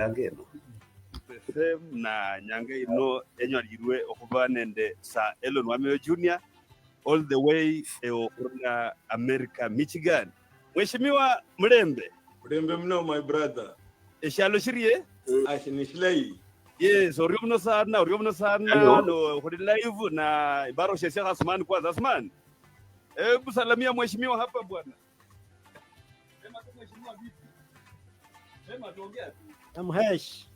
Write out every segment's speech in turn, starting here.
ndangeno na nyange ino enyo lirwe okuba nende sa Elon Wameo Jr. all the way from America, Michigan. Mheshimiwa Mlembe mno my brother. Eshalo shirie? Ashinishilei. Yes, oriyo mno sana no kodi live na ibaro shesha Asman kwa Asman. Hebu salamia mheshimiwa hapa bwana. Sema tu mheshimiwa vipi? Sema tuongea tu. Mhesh.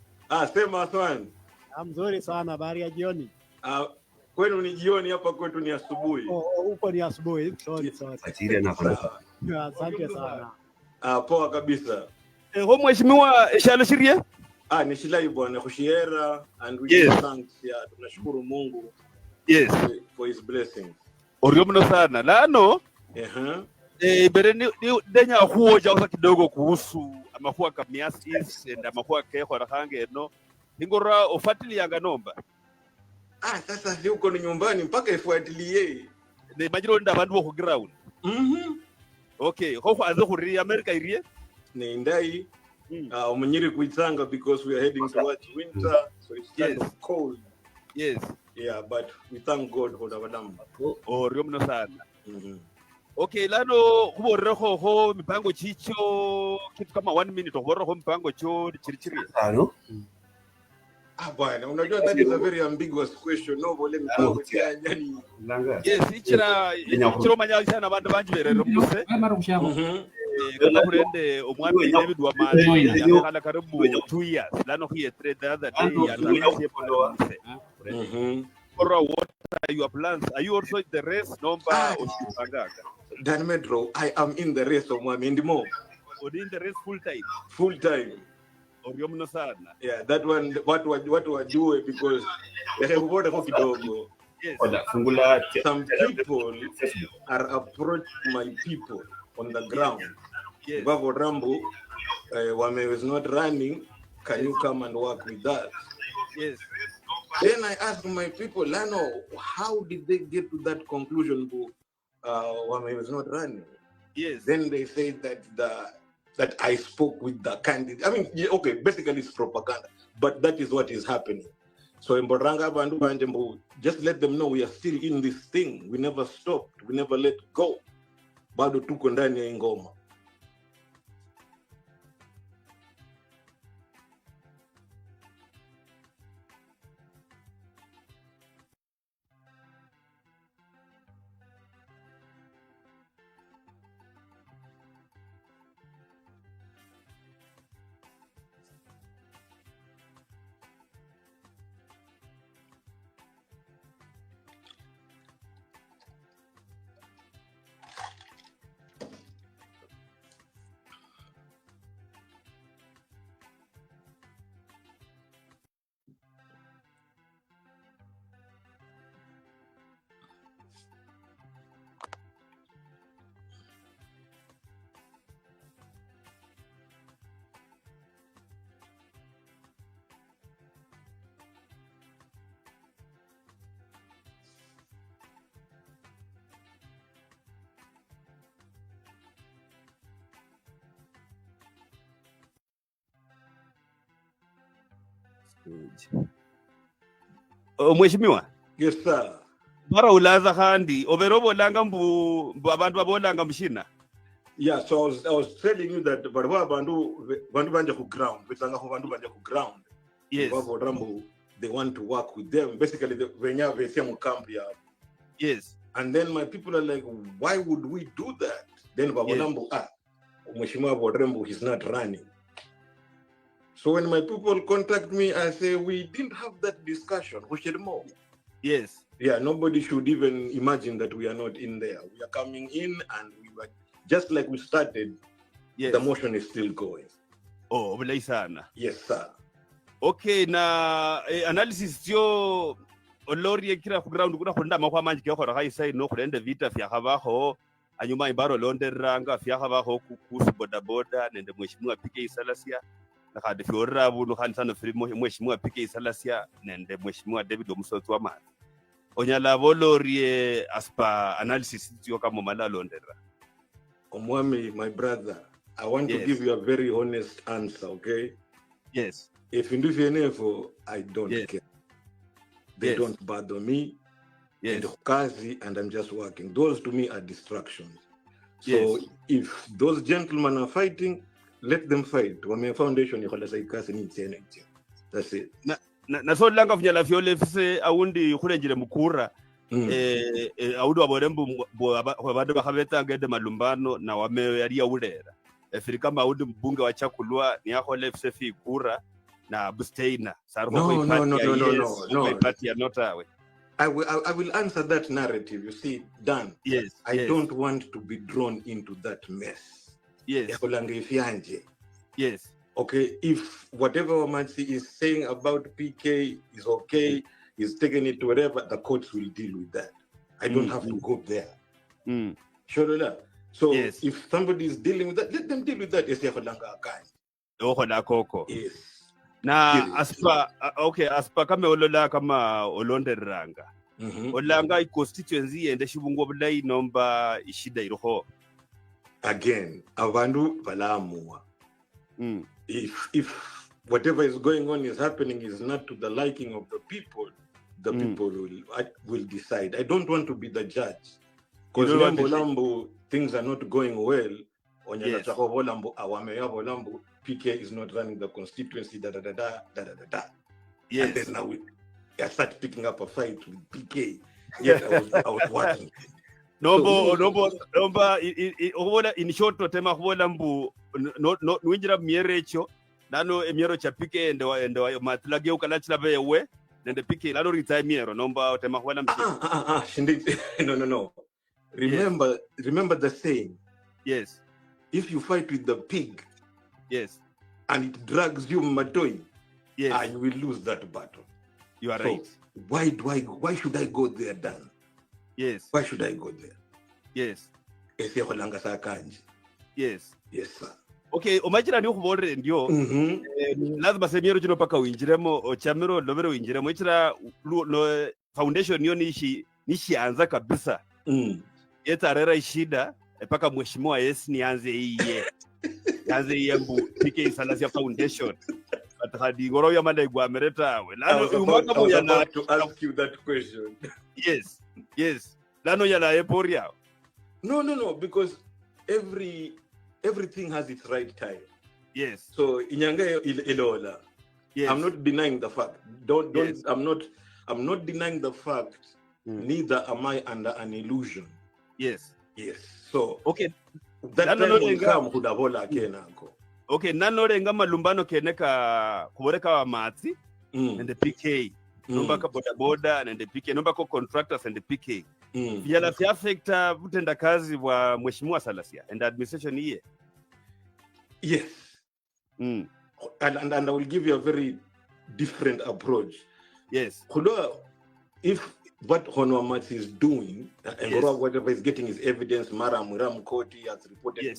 Sema Asman. Mzuri sana, habari ya jioni. Kwenu ni jioni, hapa kwetu ni asubuhi. Huko ni asubuhi. Sorry. Fatiri anakwenda. Asante sana. Poa kabisa. Ho mheshimiwa Eshalo shirie? Nishilai bwana kushiera and we give thanks tunashukuru Mungu. Yes. For his blessings. Oriyo mno sana. Lano bere ni denya huoja usa kidogo kuhusu amakuwa kamiasis and amakuwa keho rahange no hingora ofatili yanga nomba. Sasa si uko ni nyumbani mpaka ifuatilie. Ne majiro nda bandu ku ground. Okay, ho azo huri America irie? Ne ndai umunyiri kuitsanga because we are heading towards winter, so it's kind of cold. Yes. Yeah, but we thank God for our number. Oriyo mno sana. Okay, lano kuborera ho mipango chicho kitu kama 1 minute kuborera ho mipango cho chirichiri. Bwana, unajua that is a very ambiguous question. No vole mipango cha nyani. Yes, ichiro manya sana abantu banjiberero muse. Kana kurende omwami David wa mali yakala karibu 2 years. Lano hiye trade the other day atakaye muse. What are your plans? Are you also in the race? Dan Metro, I am in the race of Mwami Ndimo. In the race full time? Full time. Yeah, that one, what we do because some people are approached my people on the ground. Babo Rambo, Wame is not running. Can you come and work with us? Yes. Then I asked my people, Lano, how did they get to that conclusion? Wame was not running. Yes. Then they said that I spoke with the candidate. I mean, okay, basically it's propaganda, but that is what is happening. So in Boranga Bandu Banjambu, just let them know we are still in this thing. We never stopped. We never let go. Bado tuko ndani ya ngoma. Mheshimiwa. Yes sir. Mara ulaza handi overobo langa mbu abantu babolanga mshina. Yeah, so I was telling you that bandu banja ku ground, bitanga ho bandu banja ku ground. Yes. Babo Rambo, they want to work with them. Basically the venya vesemu camp ya. Yes. And then my people are like, why would we do that? Then Babo Rambo, Mheshimiwa Bodrembo, he's not running. So when my people contact me, I say, we didn't have that discussion. We should more. Yes. Yeah, nobody should even imagine that we are not in there. We are coming in and we were, just like we started, the motion is still going. Oh, obulai sana. Yes, sir. Okay, na analysis yo olori kira ku ground kuna kunda makwa manji ke khora ga isa no kurende vita fya gabaho anyuma ibaro londe ranga fya gabaho kukusu boda boda nende mheshimiwa PK Salasia na khadi fiora bunu khanisana filimo mheshimiwa PK Salasia nende mheshimiwa David Omusotsi wa mali onyala bolori aspa analysis yo kama mala londera. Omwami, my brother, I want to give you a very honest answer, okay? Yes. If in the I don't Yes. care. They Yes. don't bother me. Yes. And Kazi, and I'm just working. Those to me are distractions. So Yes. if those gentlemen are fighting, let them fight. Wame foundation that's it. Na so langa funyala fyole fise awundi khulengile mukura awundi waborembu abantu bakhabeta ngende malumbano na wame yali yaulera efiri kama awundi mbunge wa chakulwa ni akhole fise fikura na abstainer no party ya notawe. I will answer that narrative. You see, Dan. Yes. I don't want to be drawn into that mess. Yes. Yes. Okay, if whatever Wamatsi is saying about PK is okay, he's taking it to wherever, the courts will deal with that. I don't have to go there. Sure. So yes. If somebody is dealing with that, let them deal with that. Yes. Na aspa kama olola kama olonderanga. Olanga i-constituency ende shibungu bulai nomba ishida iroho. Again, avandu balamua. If whatever is going on is happening is not to the liking of the people people will decide. I don't want to be the judge. Because Lambo things are not going well. Yes. PK is not running the constituency, Yes. And then now I start picking up a fight with PK. Yes, I was watching. In short, tema mbu no winjira mierecho nano emiero cha PK endo matlage ukalachila bewe nende PK lalo retire miero nomba tema no. Remember the saying. Yes. If you fight with the pig, yes, and it drags you matoi, yes, you will lose that battle. You are right. Why should I go there, Dan? Yes. Why should I go there? Yes. Yes. Yes, sir. Okay, omachira ni ukubore ndio. Lazima semiero chino paka uinjiremo ochamero lovero uinjiremo ichira no foundation niyo nishi anza kabisa. Yeta rera ishida paka mheshimiwa yes ni anze iye. Yanze iye mbu PK Salasia Foundation. Atahadi goro ya manda igwamereta we. I was about to ask you that question. Yes. Lano yana eporia. No, because everything has its right time. Yes. So inyanga ilola. Yes. I'm not denying the fact. Yes. I'm not denying the fact. Neither am I under an illusion. Yes. So okay. That time will come kudabola kenako. Okay, nanorenga malumbano keneka kuboreka wa matsi and the PK. Nomba ka boda and the PK, nomba ko contractors and the PK. Yala fi affect utenda kazi wa mheshimiwa Salasia and administration here. Yes. And I will give you a very different approach. Yes. If what Honor Matsi is doing, and whatever is getting his evidence, Muram Koti has reported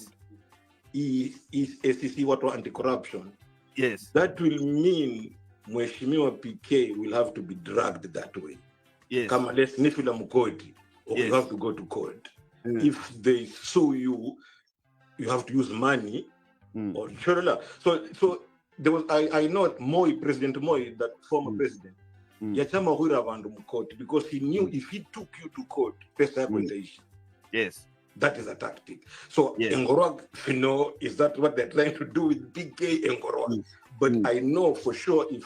is SEC Water Anti-Corruption. Yes. That will mean Mheshimiwa PK will have to be dragged that way. Yes. Kama let's Nifila Mukoti, or you have to go to court. If they sue you, you have to use money. Or so there was I know President Moi, that former president. Yachama hura bandu mukoti because he knew if he took you to court, yes, that is a tactic. So Ngorwag, is that what they're trying to do with PK Ngorwag? But I know for sure if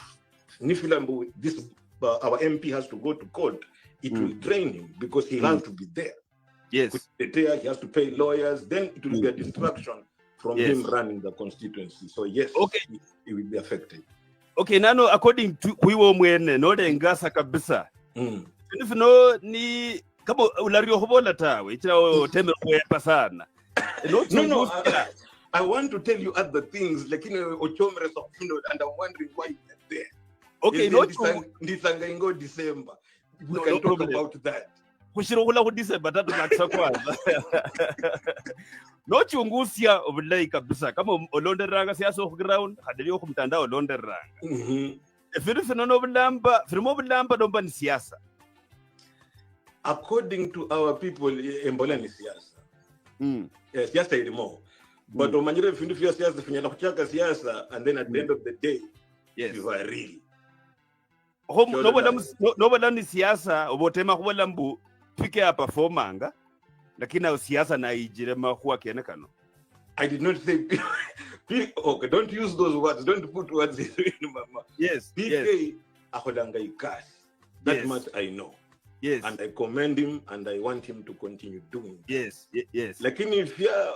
Nifilambu, this our MP has to go to court, it will drain him because he has to be there. Yes, he has to pay lawyers. Then it will be a distraction from him running the constituency. So yes, he will be affected. Okay, nano according to kuiwo mwene no dengasa kabisa. If no ni kama ulario hobola tawe itao teme kwa sana. No. I want to tell you other things like Ochomre and I'm wondering why you're there. Okay, Ndisanga December. We can talk about that. Kushirukula ku December tatu nakisa kwanza. No chungusia obulai kabisa kama olonderanga siasa off ground hadeliyo kumtandao olonderanga. Firimo bulamba domba ni siasa. According to our people embola ni siasa. Siasa ilimo. But omanyire findu fya siasa finyana kuchaka siasa and then at the end of the day Yes. You are real. Nobola ni siasa obotema kubola mbu pike a performanga lakini au siasa na ijire makuwa kenekano. I did not say okay, don't use those words. Don't put words in mama. Yes. PK akodanga ikasi. That Yes. much I know. Yes. And I commend him and I want him to continue doing that. Yes. Yes. Lakini if ya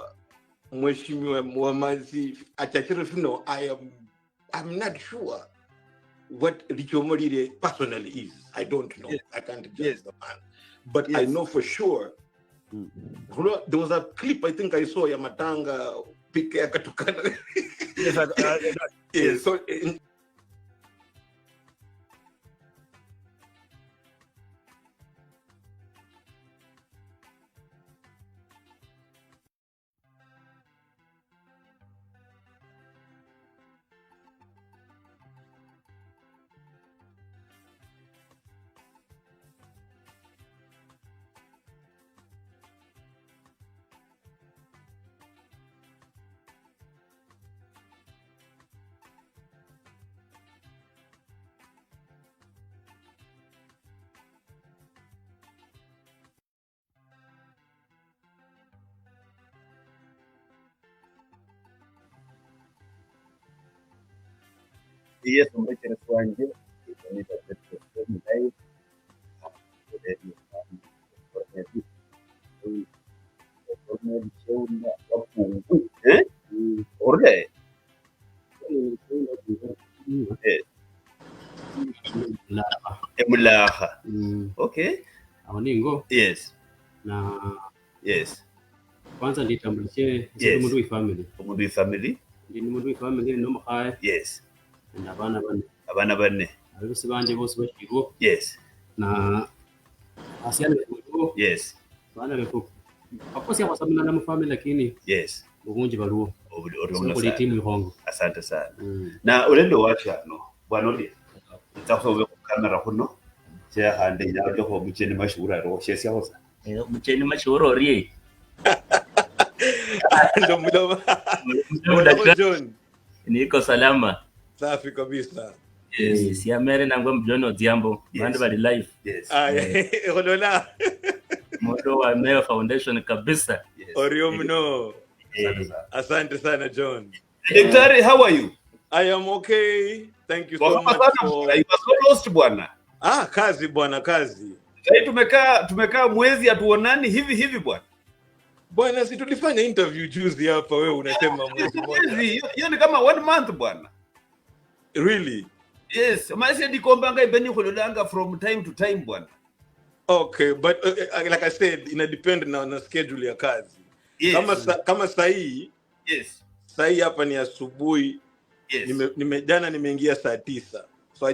mheshimiwa Mwamazi achachiro fino, I'm not sure what Richo Omorire personally is. I don't know. Yes. I can't judge Yes. the man. But Yes. I know for sure. There was a clip I think I saw ya Matanga PK akatukana. Yes. Yeah, so Yes, umekere swanje ikonita petrol live orde emulaha. Okay. Awaningo Yes. na Yes. kwanza nditambulishe Yes. umundu w'ifamily Umundu w'ifamily. ndi umundu w'ifamily n'umukhaya Yes. n'abana bane Abana bane. abose banje bose bashigo Yes. na asiana befuko Yes. bana befuko akosi abasamina na family lakini Yes. ubunji baluo Oriomna kuli sana. timu ihongo Asante sana. Na ulendo wacha no. Bwana Oli. Ntakusobe ku kamera kuno. Che hande ya ko mucheni mashura ro shesi hosa. Mcheni mashuhuri ndo mdomo. John. niko salama. Safi kabisa. Yes. Si amere nangwa mjono Odhiambo bandu bali live. Yes. Honola. Modo wa Mayo Foundation kabisa. Yes. Oriomno. Asante sana. Asante sana John. Daktari, how are you? I am okay. Thank you so much for... You are so lost bwana. Kazi bwana, kazi. Sasa tumekaa mwezi hatuonani hivi bwana. Bwana, si tulifanya interview juzi hapa, wewe unasema mwezi mmoja. Hiyo ni kama 1 month bwana. Really? Yes, maana ndikombanga ibeni kulolanga from time to time bwana. Okay, but like I said, ina depend na schedule ya kazi. Yes. Kama sahi, Yes. sahi hapa ni asubuhi. Yes. Jana nimeingia saa 9. So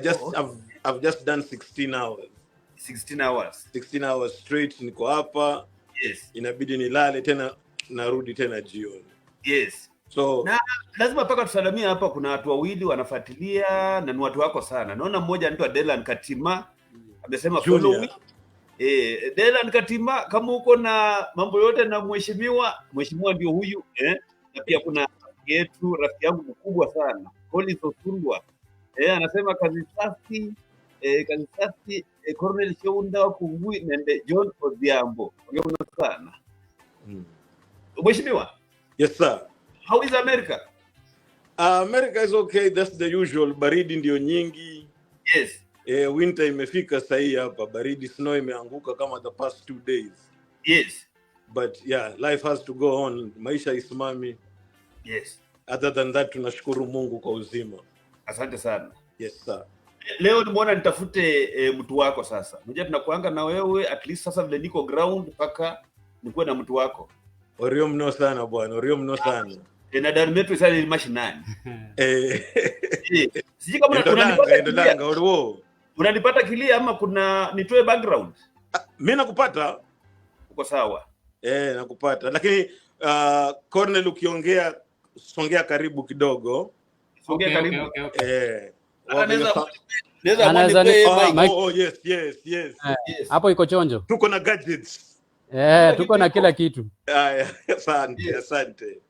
I've just done 16 hours. 16 hours. 16 hours straight niko hapa. Yes. Inabidi nilale tena, narudi tena jioni. Yes. So na lazima paka tusalamia hapa, kuna watu wawili wanafuatilia na ni watu wako sana. Naona mmoja anaitwa Delan Katima amesema follow me. Delan Katima, kama uko na mambo yote na mheshimiwa ndio huyu na pia kuna yetu rafiki yangu mkubwa sana Collins Osundwa anasema kazi safi Cornel Sheunda wa Kungui na John Odhiambo. Ongea sana. Mheshimiwa. Yes sir. How is America? America is okay, that's the usual. Baridi ndio nyingi. Yes. Winter imefika sahi hapa, baridi, snow imeanguka kama the past 2 days. Yes. But yeah, life has to go on. Maisha isimami. Yes. Other than that, tunashukuru Mungu kwa uzima. Asante sana. Yes sir. Leo nimeona nitafute mtu wako sasa. Unajua tunakuanga na wewe at least sasa vile niko ground paka nikuwe na mtu wako. Orio mno sana bwana, orio mno sana. Na damu yetu sasa ni mashinani. Siji kama unanipata orio. Unanipata kilia ama kuna nitoe background? Mimi nakupata. Uko sawa? Nakupata. Lakini Cornel ukiongea songea karibu kidogo. Songea karibu. Okay. Yes. Hapo iko chonjo. Tuko na gadgets. Tuko na kila kitu. Asante.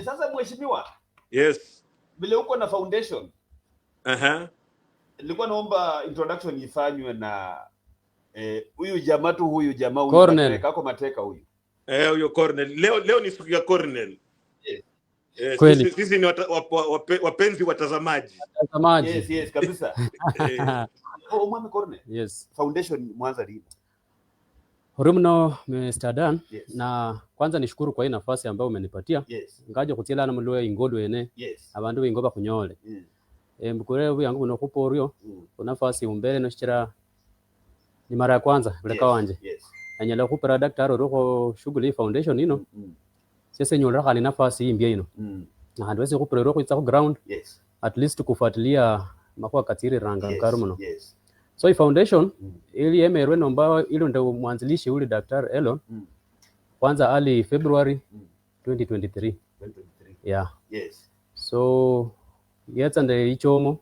Sasa mheshimiwa. Yes. Vile uko na foundation. Nilikuwa naomba introduction ifanywe na huyu jamaa huyu Cornel. kako mateka huyu. Huyo Cornel. Leo ni siku ya Cornel. Kweli. Sisi ni wapenzi watazamaji. Yes kabisa. Mwami Cornel. Yes. Foundation mwanza lini? Horumno Mr. Dan, na kwanza nishukuru kwa hii nafasi ambayo umenipatia. Ngaje kutiela na mlwe ingodwe ene. Abantu bingoba kunyole. Mbukure ubu yangu no kuporio. Kuna nafasi umbele no shira ni mara ya kwanza buleka wanje. Anyala kupera daktari roko shughuli foundation ino. Sasa nyola kali nafasi imbia ino. Na handwese kupera roko itsa ku ground. At least kufuatilia makwa katiri ranga karumo. So hii foundation ili emerwe nomba ilo ndo mwanzilishi ule Dr. Elon kwanza early February 2023. Yeah. So yetsa nde ichomo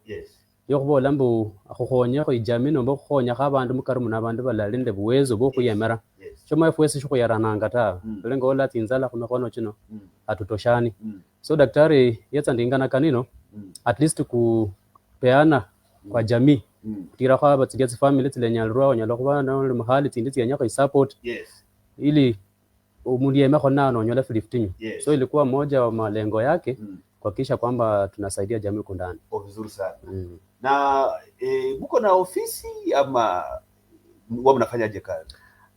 yokubola mbu akhonya ko ijamii nomba khonya khabandu mukarumu nabandu balalinde buwezo bwo kuyemera choma efwese shiko yarananga ta lengo la tinzala kumekono chino atutoshani. So daktari yetsa ndingana kanino at least kupeana kwa jamii kutira kwa batigezi family tilenyalwa onyala kuba na mahali tindi tianyako support ili umulie mekona no nyola 15. So ilikuwa moja wa malengo yake kuhakikisha kwamba tunasaidia jamii kundani. Vizuri sana. Na mko na ofisi ama wao mnafanyaje kazi?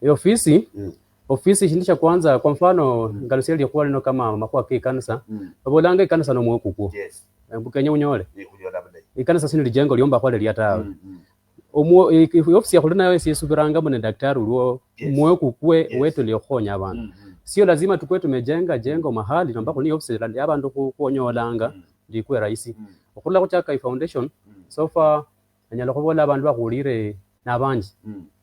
Ofisi ofisi shindisha kwanza kwa mfano ngaluseli yakuwa lino kama makwa kanisa babolanga kanisa no mwokuko mbukenya unyole ikanisa sino lijengo liomba kwa liyatawe ofisi yakuwa nayo sisubiranga mune daktari ulwo mwokuko wetu liokhonya abantu sio lazima tukwe tumejenga jengo mahali ambako ni ofisi ya abantu kuonyolanga ndikuwe rahisi okula kuchaka foundation so far anyala kubola abantu bakulire nabanji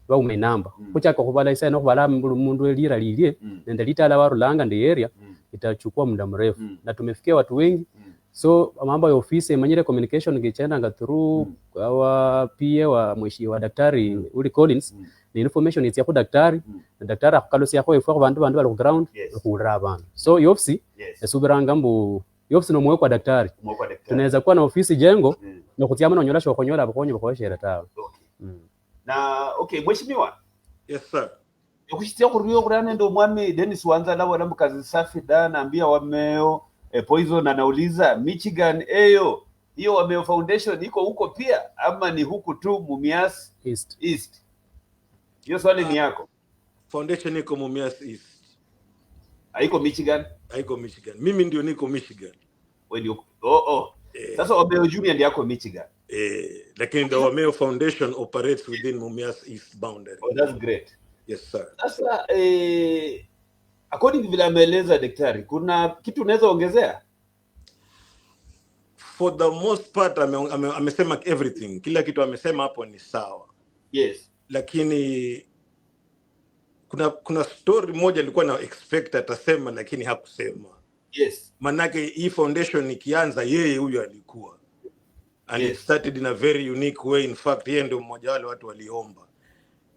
baume namba kuchaka kubala isa no kubala mundu elira lilie nende litala warulanga ndi area itachukua muda mrefu na tumefikia watu wengi. So mambo ya ofisi manyire communication ngichendanga through our PA wa mwishi wa daktari uli Collins ni information itya ku daktari na daktari akukalosi yako ifwa bantu bali ku ground kuulira abantu. So ofisi esubiranga mbu ofisi no mwe kwa daktari tunaweza kuwa na ofisi jengo na kutiama na nyola shokonyola abakonyo bakoshera tawe. Na mheshimiwa. Yes sir. Yokushitia kuriyo kurana ndo mwami Dennis Wanza lawa na mkazi safi da naambia wameo Poison anauliza Michigan hiyo wameo foundation iko huko pia ama ni huku tu Mumias East? Hiyo swali ni yako. Foundation iko Mumias East. Haiko Michigan? Haiko Michigan. Mimi ndio niko Michigan. Wewe ndio. Sasa wameo junior ndio yako Michigan. Lakini the Wameo Foundation operates within Mumias East boundary. That's great. Yes sir. Sasa according vile ameeleza daktari, kuna kitu unaweza ongezea? For the most part amesema everything. Kila kitu amesema hapo ni sawa. Yes. Lakini kuna story moja nilikuwa na expect atasema lakini hakusema. Yes. Manake hii foundation ikianza yeye huyo alikuwa. And it started in a very unique way. In fact, yeye ndio mmoja wale watu waliomba.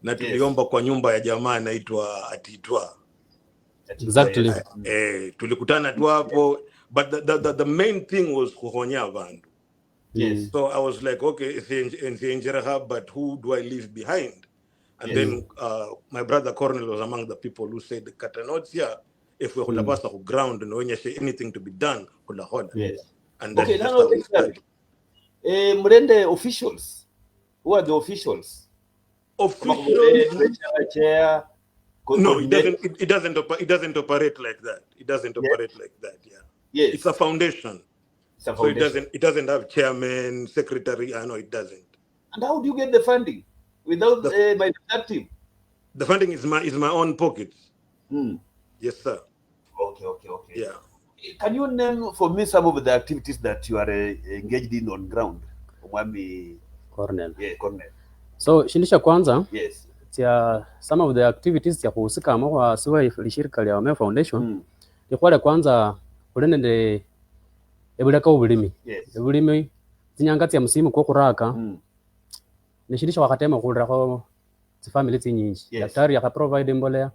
Na tuliomba kwa nyumba ya jamaa inaitwa Atitwa. Exactly. Tulikutana tu hapo, but the main thing was kuhonya bandu. Yes. So I was like, okay, but who do I leave behind? And then my brother Cornel was among the people who said, Katanotia, if we could pass the ground and when you say anything to be done, yes. And then Mrende officials. Who are the officials? Officials? No, it doesn't operate like that. It doesn't operate like that. Yes. It's a foundation. So it doesn't have chairman, secretary. No, it doesn't. And how do you get the funding without by that team? The funding is my own pocket. Yes, sir. Okay. Yeah. Can you name for me some of the activities that you are engaged in on ground? Mwami Cornel. Yeah, Cornel. So shindisha kwanza. Yes. Some of the activities ya kuhusika kwa siwa lishirika ya Wameo Foundation. Ni kwa kwanza kulende ebuleka ubulimi. Yes. Ubulimi zinyangati ya msimu kwa kuraka. Nishindisha wakatema kulira kwa family nyingi. Daktari akaprovide mbolea.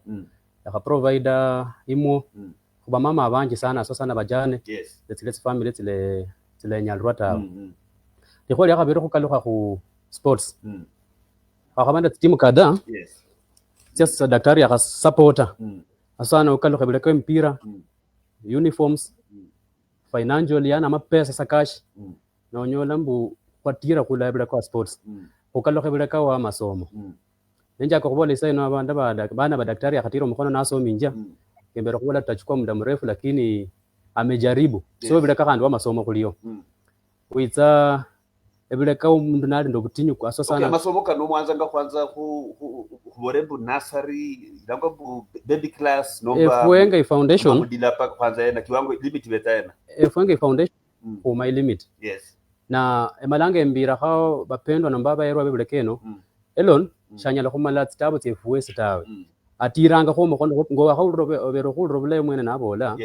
Akaprovide imo kuba mama abanji sana so sana bajane. Yes. Zile family zile nyalrwa tawo. tikholi yakhabere khukalukha khu sports wakhabanda timu kadhaa sasa daktari akhasupporta asana ukalukha bileka mpira uniforms financial yana mapesa sakashi nonyola mbu kwatira kulabira kwa sports ukalukha bileka wa masomo nenja kubola isaino abanda bana badaktari akhatira mkono naso minja kembera kubola tutachukua muda mrefu lakini amejaribu so bileka kandi wa masomo kulio kuitsa ebuleka umundu nali ndobutinyu kwaso sana masomo kano mwanza nga kwanza kuborembu nursery ndanga baby class nomba Fwenga foundation mudila pa kwanza na kiwango limit betaena Fwenga foundation ku my limit na emalanga embira hao bapendwa na mbaba yerwa bebulekeno elon shanyala khumala tsitabo tsefuwe sitawe atiranga kho mokondo ngo khawurobe obero khurobule mwene nabola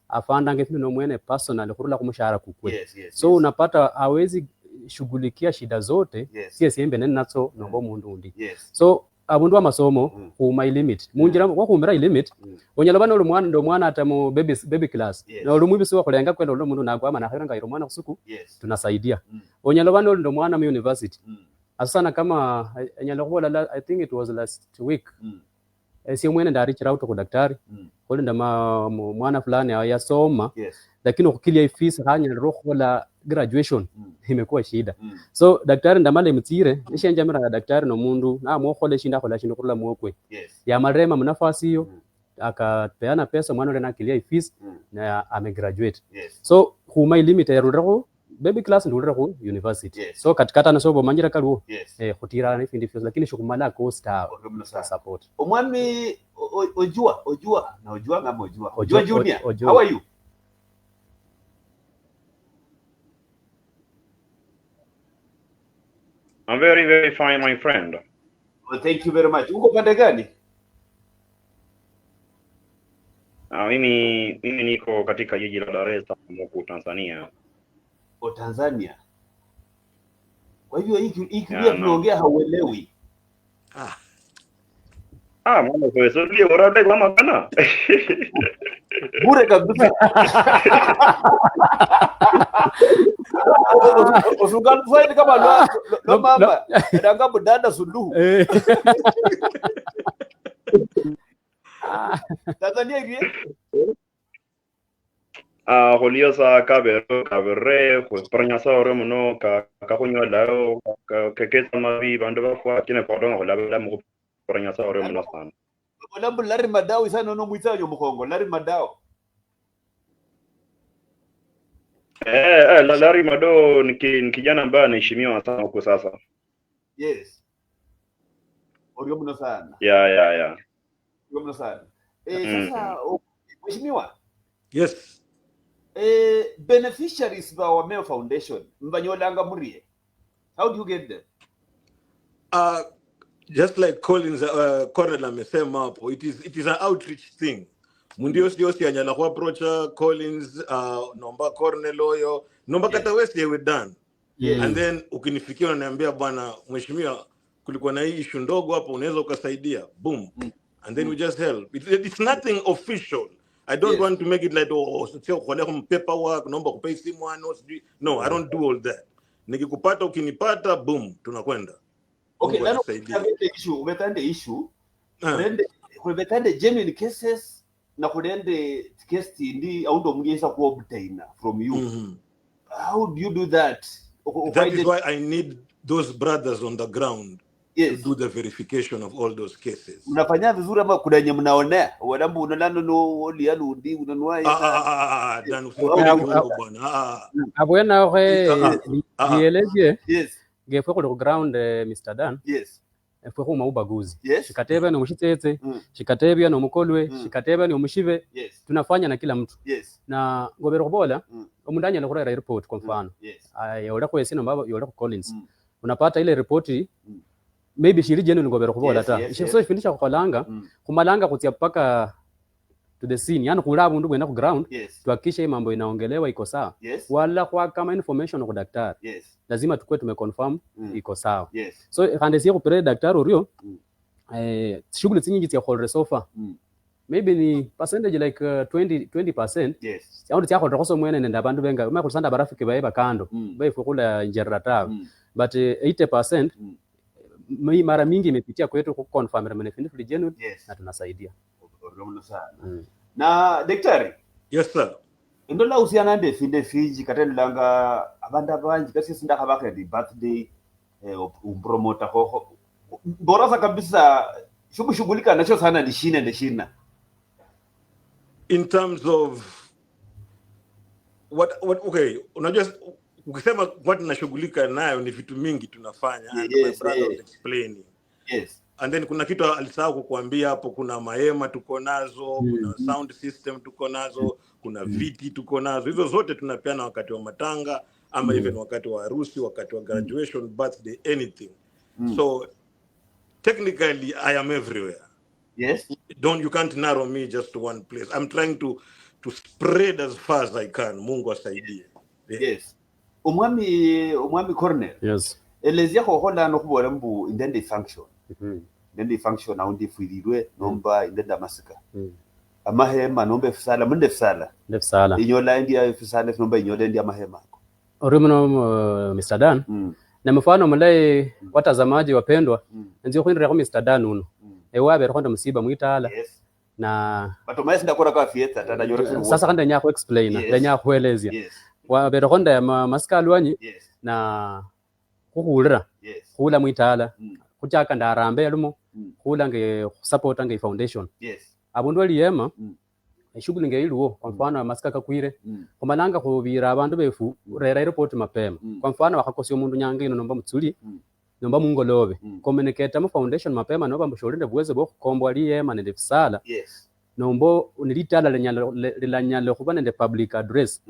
afanda ngefindu no mwene personal khurula kumushara kukwe so unapata hawezi shughulikia shida zote siembe nazo nombo mundu undi so abundu wa masomo ku my limit munjira kwa kumira limit onyala bana uli mwana ndo mwana ata mu baby class na uli mwibisi wa kulenga kwenda uli mundu nagwa na khiranga iro mwana kusuku tunasaidia onyala bana uli ndo mwana mu university asana kama enyala kubola I think it was last week sio mwene ndari chira uto ku daktari kole ndama mwana fulani yasoma lakini ukilia fees hanya roho graduation imekuwa shida so daktari ndamale mtire nishenja mira daktari no mundu na mwokhole shinda khola shindu kurula mwokwe ya marema mnafasi hiyo akapeana pesa mwana ule nakilia fees na amegraduate so khu my limit yarudako baby class ndurako university so katikata na sobo manjira kaluo khutira ni findi fees lakini shukumala ko star support omwami ojua ngamo ojua junior how are you? I'm very, very fine, my friend. Well, thank you very much. Uko pande gani? Mimi niko katika jiji la Dar es Salaam huko Tanzania. Tanzania. Kwa hivyo hii kilia tunaongea hauelewi. Mwana kwa hiyo ndio urade kwa makana. Bure kabisa. Usungan faidi kama lo mama ndanga budada suluhu. Tanzania hivi? Holio sa kabere kupranya sa ore muno ka kunyo lao ka kesa mavi bando ba kwa kine pardon hola bela mu kupranya sa ore muno sana. Wala bulari madao isano no muita yo mukongo lari madao. Larry Mado ni kijana ambaye anaheshimiwa sana huko sasa. Yes. Orio mno sana. Yeah. Orio mno sana. Sasa mheshimiwa. Yes. Beneficiaries of our Mayo Foundation mbanyolanga murie. How do you get them? Just like Collins Cornell amesema hapo, it is an outreach thing. Mundio si anyala kwa approach Collins nomba Cornell oyo nomba kata wesi we done and then ukinifikia unaniambia bwana mheshimiwa kulikuwa na hii issue ndogo hapo unaweza ukasaidia boom and then we just help. It's nothing official. I don't want to make it like sio kwa paperwork nomba kupay simu no I don't do all that. Nikikupata ukinipata boom tunakwenda. Okay, lano umetande issue umetande genuine cases na kulende kesti ndi aundo mgesa ku obtain from you. How do you do that? That is why I need those brothers on the ground to do the verification of all those cases. Unafanya vizuri ama kuna yenye mnaonea wadambu unalano no olialu ndi unanua dan usipende bwana abwena dieleje gefwe ku ground Mr. Dan efwe kuma ubaguzi shikatebe no mushitete shikatebe no mukolwe shikatebe no mushive tunafanya na kila mtu na ngobero kubola omundanya anakurera report kwa mfano yola kwa sino mbaba yola ku Collins unapata ile report maybe shiri jenu ngobero kubola ta so ifindisha kukolanga kumalanga kutia paka to the scene yani kula bundu bwena ku ground tuhakikishe mambo inaongelewa iko sawa wala kwa kama information kwa daktari lazima tukue tumeconfirm iko sawa so kande sio kupeleka daktari orio shughuli nyingi za hold sofa maybe ni percentage like 20%. Yes. Aundi chako tokoso mwene nenda bandu benga uma kulisanda barafiki bae kando baifu kula injera tawe but 80% mara mingi imepitia kwetu ku confirm remunerative genuine na tunasaidia Oriomuno sana na daktari. Yes sir. Ndola usiana nde fiji katendlanga abanda banji kasi sindaka baka di birthday umpromota hoho borasa kabisa shughulika nacho sana ndishina. In terms of what okay, unajua ukisema what nashughulika nayo ni vitu mingi tunafanya. And my brother was explaining. Yes. And then kuna kitu alisahau kukuambia hapo, kuna mahema tuko nazo, kuna sound system tuko nazo, kuna viti tuko nazo. Hizo zote tunapeana wakati wa matanga ama even wakati wa harusi, wakati wa graduation, birthday, anything. So technically I am everywhere. Yes. You can't narrow me just to one place. I'm trying to spread as far as I can. Mungu asaidie. Yes. Umwami Cornell. Yes. Elezia hohola no kubora mbu indende function. Indende function na undi fuirirwe nomba indenda masika. Amahema nombe fsala munde fsala. Ndefsala. Inyola india fsala nomba inyola india mahema. Orumuno Mr. Dan. Na mfano mulai watazamaji wapendwa nzio kwindira kwa Mr. Dan uno. Ewabe rokonda msiba mwitala. Yes. Na Batomaisi ndakora kwa fiesta tata nyora. Sasa kanda nyako explain ndanya kuelezia. Yes. Wa berokonda ya masikalu wanyi na kuhulira kula mwitala kuchaka ndarambe lumo kula nge support nge foundation. Yes. Abundu aliyema shughuli nge iluo kwa mfano masikaka kuire kumananga kubira abantu befu rera report mapema kwa mfano wakakosi umundu nyange ino nomba mutsuli nomba mungolobe communicate mu foundation mapema nomba mbushorinde bweze bwo kukombo aliyema nende fisala nombo nilitala lanyalo kuba nende public address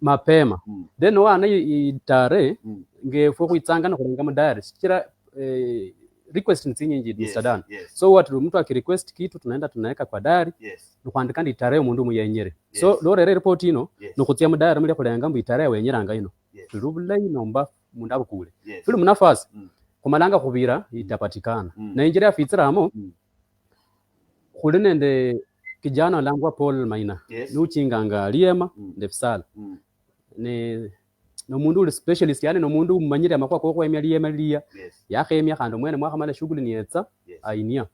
mapema then wana itare ngefu kuitsanga no kulenga mu diary sikira request nzinyi Mr. Dan. So what mtu akirequest kitu tunaenda tunaweka kwa diary nukwandika ndi tarehe mundu muyenyere. So lore report ino nukutia mu diary muli kulenga mbu tarehe wenyeranga ino turubula ino mba mundu abukule fili munafasi kumalanga kubira itapatikana na injira afitsiramo kule nende kijana langwa Paul Maina nuchinganga liema ndefsala ne no mundu uli specialist yani no mundu umanyire amakwa kwa emya yakhemya khando mwene mwakhamala shughuli niyetsa ainia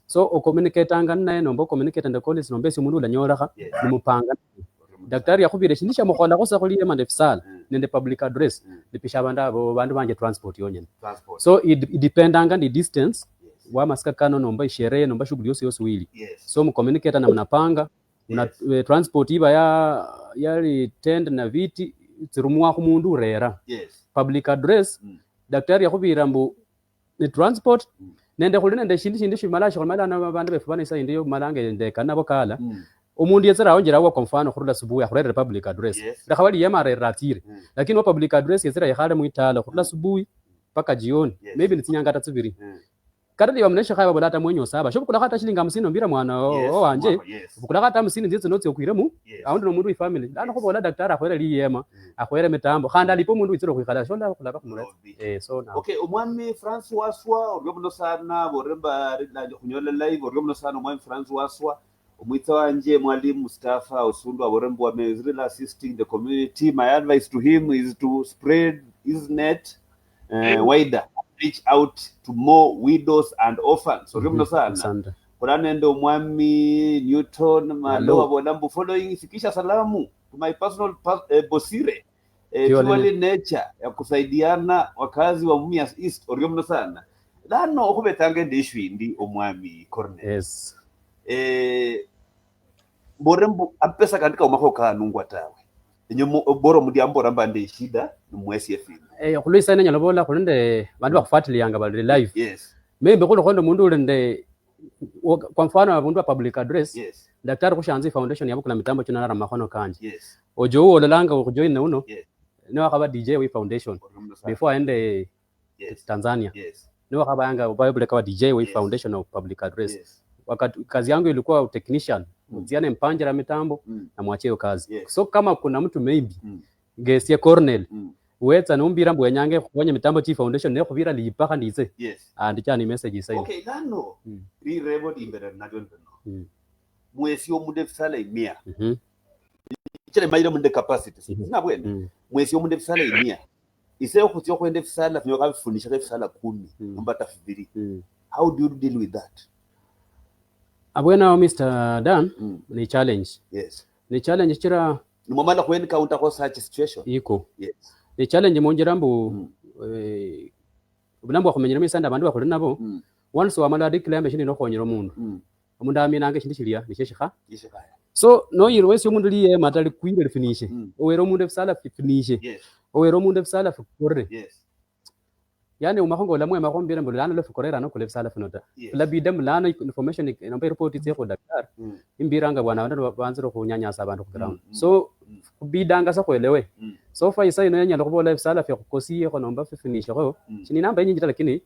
so o communicate anga naye nombo communicate nda college nombe si mundu ulanyorakha nimupanga daktari yakhubire shindisha mukhola kosa khuli ema ndefsala nende public address nipisha bandu banje transport yonyene so it dependanga ndi distance wa masikakano nomba isherehe nomba shughuli yose wili so mu communicate na mnapanga una transport iba ya tend na viti tsirumwa ku mundu rera public address daktari yakhubira mbu ni transport nende khuli nende shindi shimalasha khumala na bandu befu bana isa indiyo malange ndeka nabo kala umundu yetsera onjera kwa mfano khurula subuhi akhurera public address ndakhawali yemare ratire lakini wa public address yetsera yakhale muitala khurula subuhi paka jioni maybe ni tsinyanga tatsibiri kadali bamnesha khaya babolata mwenyo saba shobukula khata shilinga 50 mbira mwana wanje bukula khata 50 nditse notse okwiremu aundi no mundu ifamily lana khobola daktari akhwere liyema akhwere mitambo khanda lipo mundu itsiro khikhala shonda khulaba khumuretse so na okay umwami France waswa oryomuno sana boremba rilanje khunyola live oryomuno sana umwami France waswa umwitsa wanje mwalimu Mustafa Osundu aborembo wa mezrila assisting the community. My advice to him is to spread his net wider, reach out to more widows and orphans. So remember sana kuna nendo mwami Newton Malowa bonambu following fikisha salamu to my personal Bosire tuwali nature ya kusaidiana wakazi wa Mumias East oryomuno sana lano okubetange ndishwi ndi omwami Cornell borembu apesa katika umako kanungwa tawe inyo boro mudiambo ramba ndi shida numwesi yefi khulisa ina nyalobola khulinde bandu bakufuatilianga bali live maybe khondo mundu ulinde kwa mfano abundu public address daktari kushanzi foundation yabukula mitambo chona na makhono kanje ojo ololanga ukujoin na uno ne wakaba DJ we foundation before ende Tanzania ne wakaba yanga bible kwa DJ we foundation of public address wakati kazi yangu ilikuwa technician mziane mpanjera mitambo na mwacheo kazi so kama kuna mtu maybe gesia Cornell wetsa nombira mbwenyange kwenye mitambo chi foundation ne khubira lipaka ndize andicha ni message sai okay lano ri revo imbere na dondo mwesi omunde fisala imia chile maile munde capacity na bwene mwesi omunde fisala imia iseo kuti okwende fisala funyoka bifundisha fisala 10 mbata 2. How do you deal with that? Abwena Mr. Dan ni challenge. Yes. Ni challenge chira ni mwamala kweni counter kwa such situation. Iko. Yes. Ni challenge monjerambu ubunambu wakumenyera misanda abandu bakole nabo. Once wamala declare shindi no konyera omundu. Omundu amina nge shindi chilia nisheshika. Yeshika. So no yirwesi omundu liye matali kwire finish. Owero omundu fisala finish. Yes. Owero omundu fisala fikore. Yes. Yani umakongo la mwe makombira mbulana lo fikorera no kule fisala finota. La bidam lana information no report itse ko dakar. Imbiranga bwana abantu banziro kunyanyasa abantu ku ground. So kubidanga sa kwelewe. So fa isa ino yanya lokubola fisala fi kukosie ko nomba finish ko. Chini namba nyingi lakini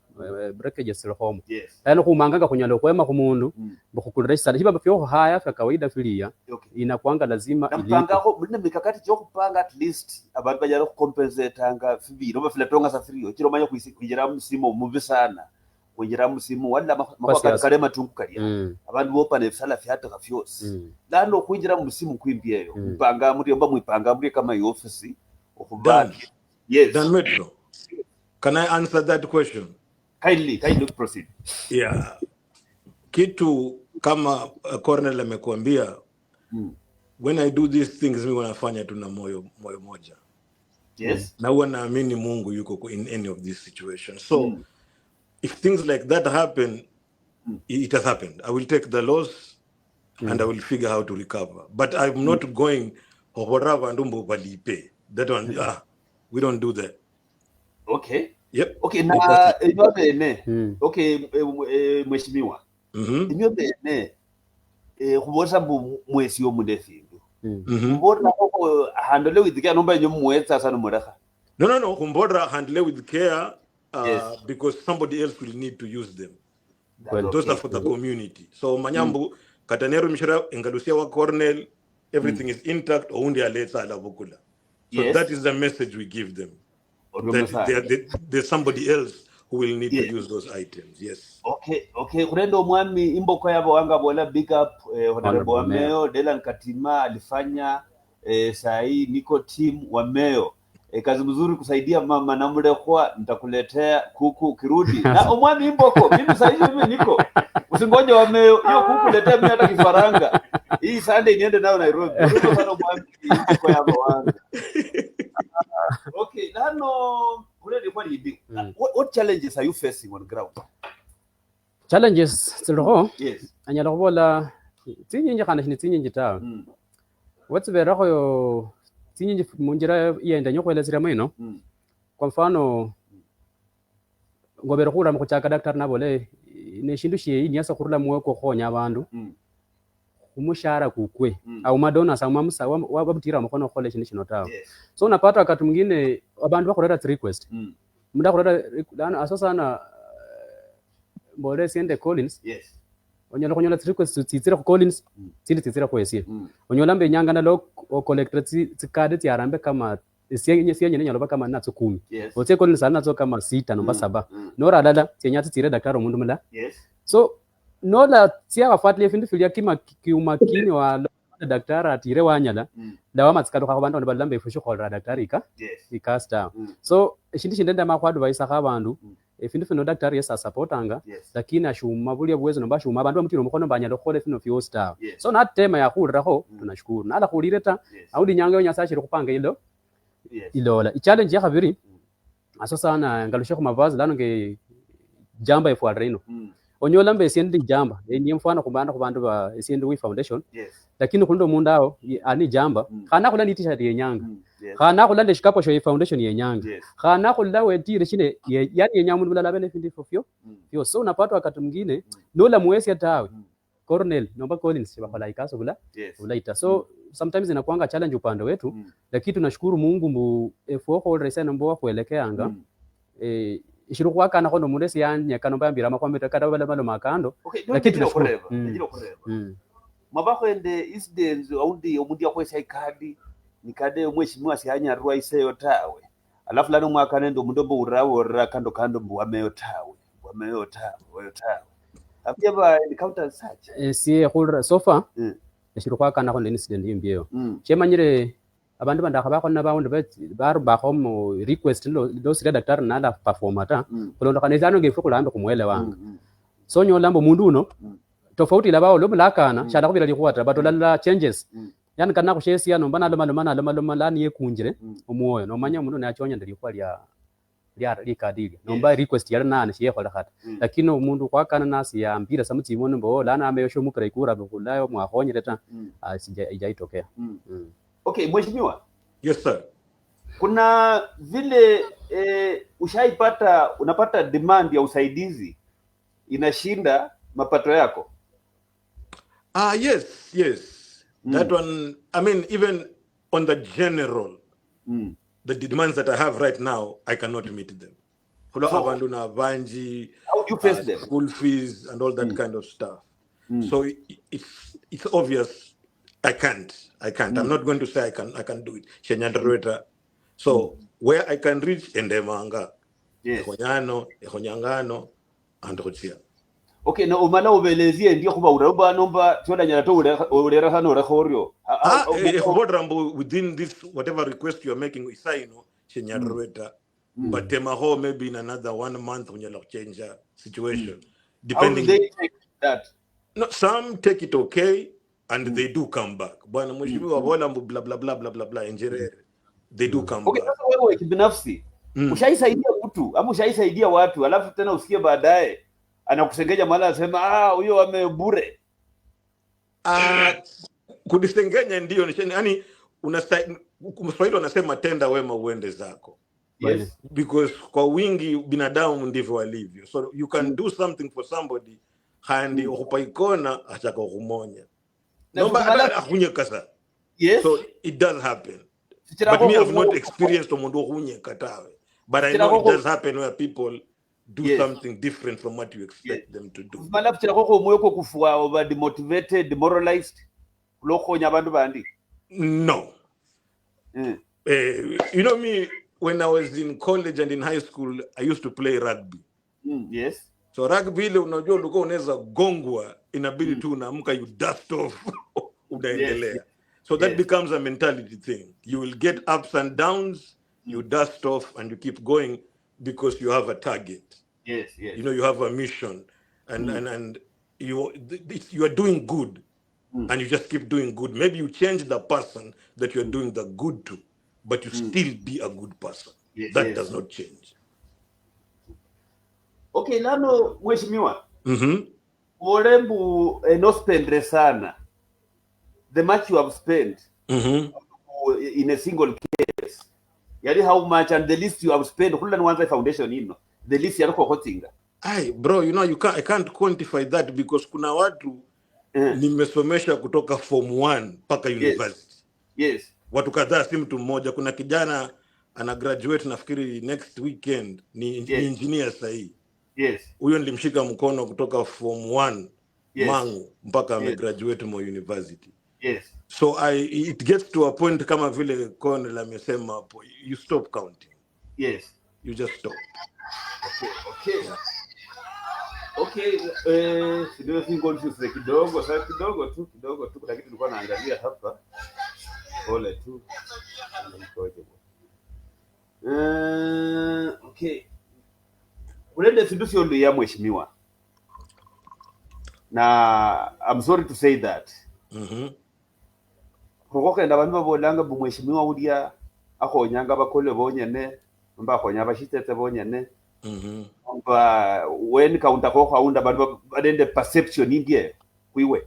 breakage silo home. Yes. Yani kumanganga kunyalo kwema ku mundu bukukulira fisala hiba fyo haya fa kawaida filia. Inakuanga lazima ilipanga ko mune mikakati cyo kupanga at least abantu bajya compensate anga fibiro bafila tonga sa frio kiro manya kugira musimu mubi sana kugira musimu wala makwaka kare matungu kariya abantu bopa ne fisala fyata kafyose lano kugira musimu kwimbiyeyo mpanga muri omba mwipanga muri kama i office okubana. Yes. Dan Metro, can I answer that question? Kindly proceed. Yeah. Kitu kama Cornel amekuambia, when I do these things mimi wanafanya tu na moyo moja. Yes. Na huwa naamini Mungu yuko in any of these situations. So if things like that happen, it has happened. I will take the loss and I will figure how to recover. But I'm not going that one. We don't do that. Okay. Yep. Okay, na inyo bene. Okay, mheshimiwa. Inyo bene kubosa mwesi omunde findu. Mbona ko handle with care nomba nyo mwetsa sana muraka. No. Kumbora handle with care because somebody else will need to use them. Those are for the community. So manyambu katanero mishara engalusia wa Cornel, everything is intact oundi aletsa alabukula. So that is the message we give them. There's somebody else who will need to use those items. Yes. Okay. Kurendo mwami imboko yabo wanga bola big up honorable Wameo, Delan Katima alifanya sahi niko team Wameo. Kazi mzuri kusaidia mama na mlekwa nitakuletea kuku ukirudi. Na omwami imboko mimi sasa mimi niko. Usingoje Wameo hiyo kuku letea mimi hata kifaranga. Hii Sunday niende nayo Nairobi. Ndio sana mwami imboko yabo wanga. Okay, what challenges are you facing on ground? Challenges tsilo yes anyala bola tsinyinji kana shini tsinyinji ta what's vera yo tsinyinji munjira yenda nyokwela zira mwino kwa mfano ngobera kula mkuchaka daktari nabole ne shindu shiye inyasa kurula mweko khonya abantu umushara kukwe au madona samamusa wabutira mkono khole shini shinotawo so unapata wakati mwingine abantu bakorera request munda korera asosana mbole siende Collins onyola konyola request tsitsira ku Collins tsindi tsitsira ku esie onyola mbe nyanga na lo collector tsikade tyarambe kama siyenye nyalo kama natso 10 otse Collins natso kama 6 nomba 7 nora dada tsenya tsire daktari omundu mula so nola tsia wafatile findu filia kima kiumakini wa daktari atire wanyala dawa matsikado ka bantu balambe ifusho khola daktari ikasta so shindi shindenda makwa advice ka bantu findu fino daktari yesa supportanga lakini ashuma bulia bwezo nomba ashuma abantu bamutiro mukono banyalo khole fino fio star so na tema ya khuliraho tunashukuru nala khulireta audi nyanga yo nyasashire kupanga ilo ilola challenge ya khabiri aso sana ngalushe ku mavazi lano nge jamba ifwa reno onyola mbe siendi jamba ni mfano kubanda kubantu ba siendi we foundation lakini kundo mundao ani jamba kana kula ni t-shirt yenyanga kana kula ndi shikapo sho foundation yenyanga kana kula wetire chine yani yenyamu bulala bene findi fofyo yo so unapata wakati mwingine nola mwesi atawe Cornel nomba Collins bakhola ikaso bula ulaita so sometimes inakuanga challenge upande wetu lakini tunashukuru Mungu mbu efoko resena mbo kuelekeanga ishiru kwa kana kono muresi yanya kanomba yambira makwameta kada bala malo makando lakini tunashukuru mabako ende incidents aundi omundi yakwesa ikadi nikade umweshimiwa sihanya ruwa iseyo tawe alafu lano mwaka nendo mundombo urawo kando mbu wameyo tawe Have you ever encountered such? Si khulra so far eshiro khwakana khona incident yimbiyo chemanyire abandu bandakha bakhona bawundi barubakho mu request lo sira daktari nala performa ta kulondokhana izano ngefe khulambe khumwele wanga so nyola mbo mundu uno tofauti labawo lo mulakana shala khubira likhwata batolala changes yani kana khushesia nomba naloma lani yekunjire omwoyo nomanya mundu nachonya ndilikhwa lya likadili nomba request yali nani shiyekhola khata lakini umundu khwakana nasi yambira samutsimono mbo lana ameyosho mupira ikura bukhulayo mwakhonyere ta ijaitokea. Okay, mheshimiwa. Yes sir. Kuna vile unapata demand ya usaidizi inashinda mapato yako? Yes. That one, I mean, even on the general, the demands that I have right now, I cannot meet them. So, how do you face them? School fees and all that kind of stuff. So it's obvious I can't. I'm not going to say I can do it. So where I can reach Endemanga, Ehonyangano, and Rochia. Okay, na umala ubelezie ndio kuba uraba nomba tyoda nyanato urera hano rekhorio. Within this whatever request you are making isaino Shenyarweta, but temaho maybe in another 1 month when you'll change the situation. Depending. How do they take that? No, some take it okay and they do come back. Bwana mheshimiwa bwana blah blah blah blah blah blah enjerere. They do come back. Okay, sasa wewe kibinafsi ushaisaidia mtu ama ushaisaidia watu alafu tena usikie baadaye anakusengenya mara anasema huyo amebure. Kudisengenya ndio yani Mswahili anasema tenda wema uende zako. Yes. Because kwa wingi binadamu ndivyo walivyo. So you can do something for somebody handi ukupaikona achaka kumonya. Nomba akunye kasa. Yes. So it does happen. But me have not experienced omundu kunye katawe. But I know it does happen where people do something different from what you expect them to do. Malafu chakoko umweko kufuwa over demotivated, demoralized. Lokhonya abantu bandi. No. You know me, when I was in college and in high school, I used to play rugby. Yes. So rugby ile unajua ulikuwa unaweza gongwa inabidi tu unaamka you dust off unaendelea. So that becomes a mentality thing. You will get ups and downs, you dust off and you keep going because you have a target. Yes. You know, you have a mission and you are doing good and you just keep doing good. Maybe you change the person that you're doing the good to, but you still be a good person. That does not change. Okay, lano mheshimiwa. Olembu no spendre sana. The much you have spent in a single case. Yali how much and the least you have spent kula nwanza foundation ino. The least yako hotinga. Bro, you know I can't quantify that because kuna watu nimesomesha kutoka form 1 mpaka university. Yes. Watu kadhaa si mtu mmoja. Kuna kijana ana graduate nafikiri next weekend ni engineer sahi. Yes. Huyo nilimshika mkono kutoka form 1 Mangu mpaka amegraduate mo university. Yes. So it gets to a point kama vile Colonel amesema hapo, you stop counting. Yes. You just stop. Okay. Ndio confuse kidogo tu kuna kitu nilikuwa naangalia hapa. Pole tu. Okay. Ulende sindusio ndio ya mheshimiwa. Na I'm sorry to say that. Kukoke ndabantu babolanga bumheshimiwa ulia akhonyanga bakole bonyene mba akhonya bashitete bonyene. But when counter abantu badende perception indie kwiwe.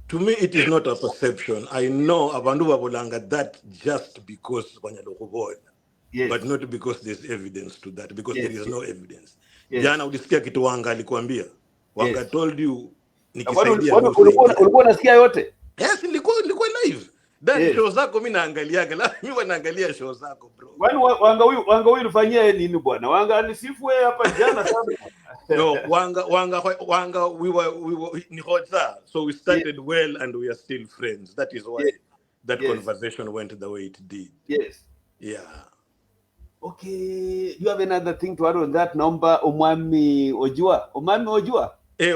To me it is not a perception. I know abantu babolanga that just because banyalokubona. Yes. But not because there's evidence to that, because there is no evidence. Jana ulisikia kitu Wanga alikwambia. Wanga told you nikisaidia. Ulikuwa unasikia yote? Yes, nilikuwa live. That show zako mimi naangaliaga. La mimi naangalia show zako bro. Wanga huyu ulifanyia nini bwana? Wanga alisifu wewe hapa jana sana. No, Wanga we were ni hotza. So we started well and we are still friends. That is why that conversation went the way it did. Yes. Yeah. Okay, you have another thing to add on that number, Omami Ojua?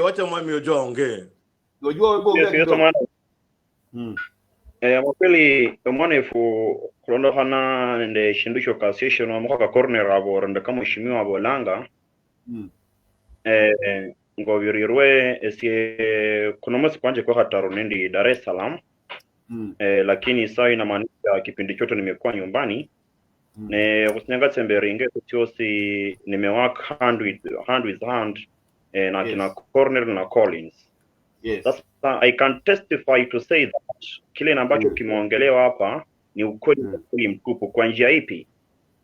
wacha mwami Ojo aongee. Unajua wewe ongea Yes, kidogo. mwana. Mm. Mapeli mwanefu kulondokana nende shindusho ka session wa mwaka corner abo rende kama mheshimiwa abo langa. Mm. Ngovirirwe esie kuna mwezi kwanje kwa hataro nendi Dar es Salaam. Mm. Lakini saa inamaanisha kipindi chote nimekuwa nyumbani. Ne kusinyaga temberinge kutiosi nimewak hand with hand na kina Cornell na Collins. Yes. Sasa I can testify to say that kile ambacho kimeongelewa hapa ni ukweli mtupu. Kwa njia ipi?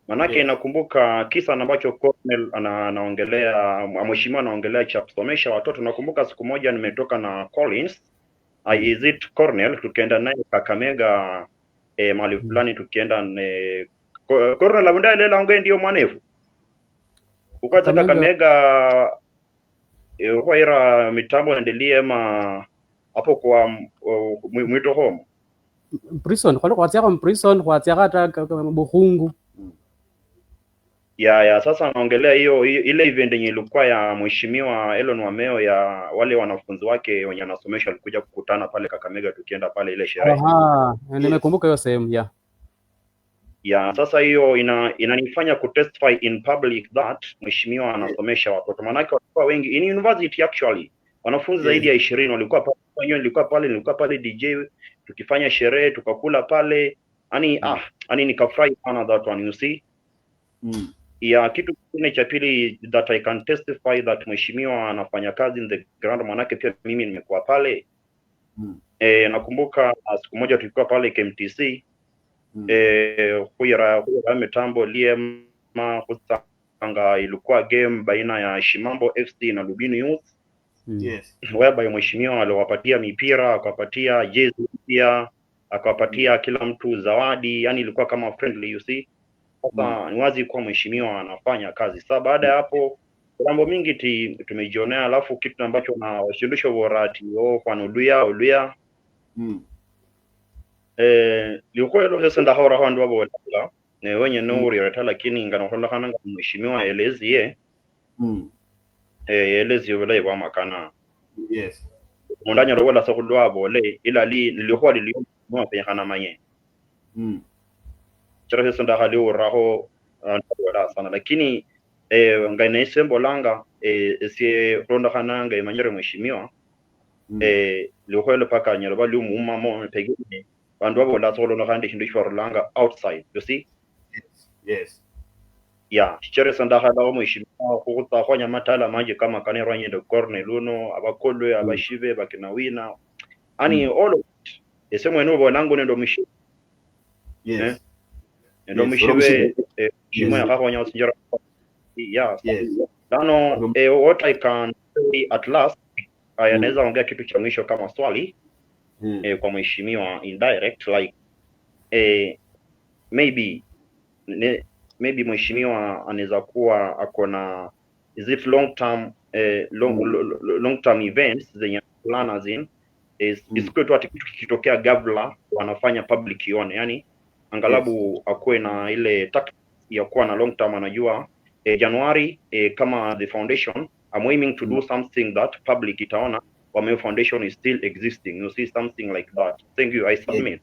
Manake nakumbuka kisa ambacho Cornell anaongelea, mheshimiwa anaongelea cha kusomesha watoto. Nakumbuka siku moja nimetoka na Collins, is it Cornell, tukienda naye Kakamega mahali fulani, tukienda Cornell abunda ile laongea ndio mwanefu. Ukata Kakamega huaira mitambo endelie ma hapo kwa mwito home prison kwa tia prison kwa tia hata buhungu ya sasa naongelea hiyo ile event yenye ilikuwa ya mheshimiwa Elon Wameo ya wale wanafunzi wake wenye anasomesha walikuja kukutana pale Kakamega tukienda pale ile sherehe. Nimekumbuka hiyo sehemu ya sasa hiyo inanifanya kutestify in public that mheshimiwa anasomesha watoto, manake walikuwa wengi in university actually wanafunzi zaidi ya 20 walikuwa pale. Hiyo nilikuwa pale DJ tukifanya sherehe tukakula pale, ani nikafurahi sana that one, you see. Ya kitu kingine cha pili that I can testify that mheshimiwa anafanya kazi in the ground, manake pia mimi nimekuwa pale. Nakumbuka siku moja tulikuwa pale KMTC huira mitambo liema kutanga ilikuwa game baina ya Shimambo FC na Lubini Youth. Yes. Whereby mheshimiwa aliwapatia mipira, akawapatia jezi pia, akawapatia kila mtu zawadi, yani ilikuwa kama friendly, you see. Sasa ni wazi kwa mheshimiwa anafanya kazi. Sasa baada ya hapo mambo mingi tumejionea, alafu kitu ambacho na washindusho borati kwa Oluya liuko ilo sasa ndahora handu abo wala ne wenye nuri reta, lakini ngana honda kana mheshimiwa elezie elezie wala kwa makana. Yes. Mundanya ro wala sakudwa abo le ila lilikuwa lilikuwa penye kana manye chara sasa ndahali uraho wala sana, lakini ngaina isembo langa sie ronda kana ngai manyere mheshimiwa lilikuwa ile paka nyarba liumuma mo pegine bandu abo la solo no hande hindishwa langa outside, you see. Yes. Ya chere sanda hala mheshimiwa kutafanya matala maji kama kanero nyende Cornell luno abakolwe abashive bakinawina ani all of it esemwe no bolango ndo mishi. Yes. Ndo mishive shimo ya hapo nyao sinjara. Yes. Dano what I can say at last anaweza ongea kitu cha mwisho kama swali kwa mheshimiwa indirect like maybe mheshimiwa anaweza kuwa akona is it long term events zenye planners in is kwetu atikitokea gavla wanafanya public ione, yani angalabu akuwe na ile tactics ya kuwa na long term, anajua January kama the foundation I'm aiming to do something that public itaona Wameo Foundation is still existing, you see, something like that. Thank you, I submit.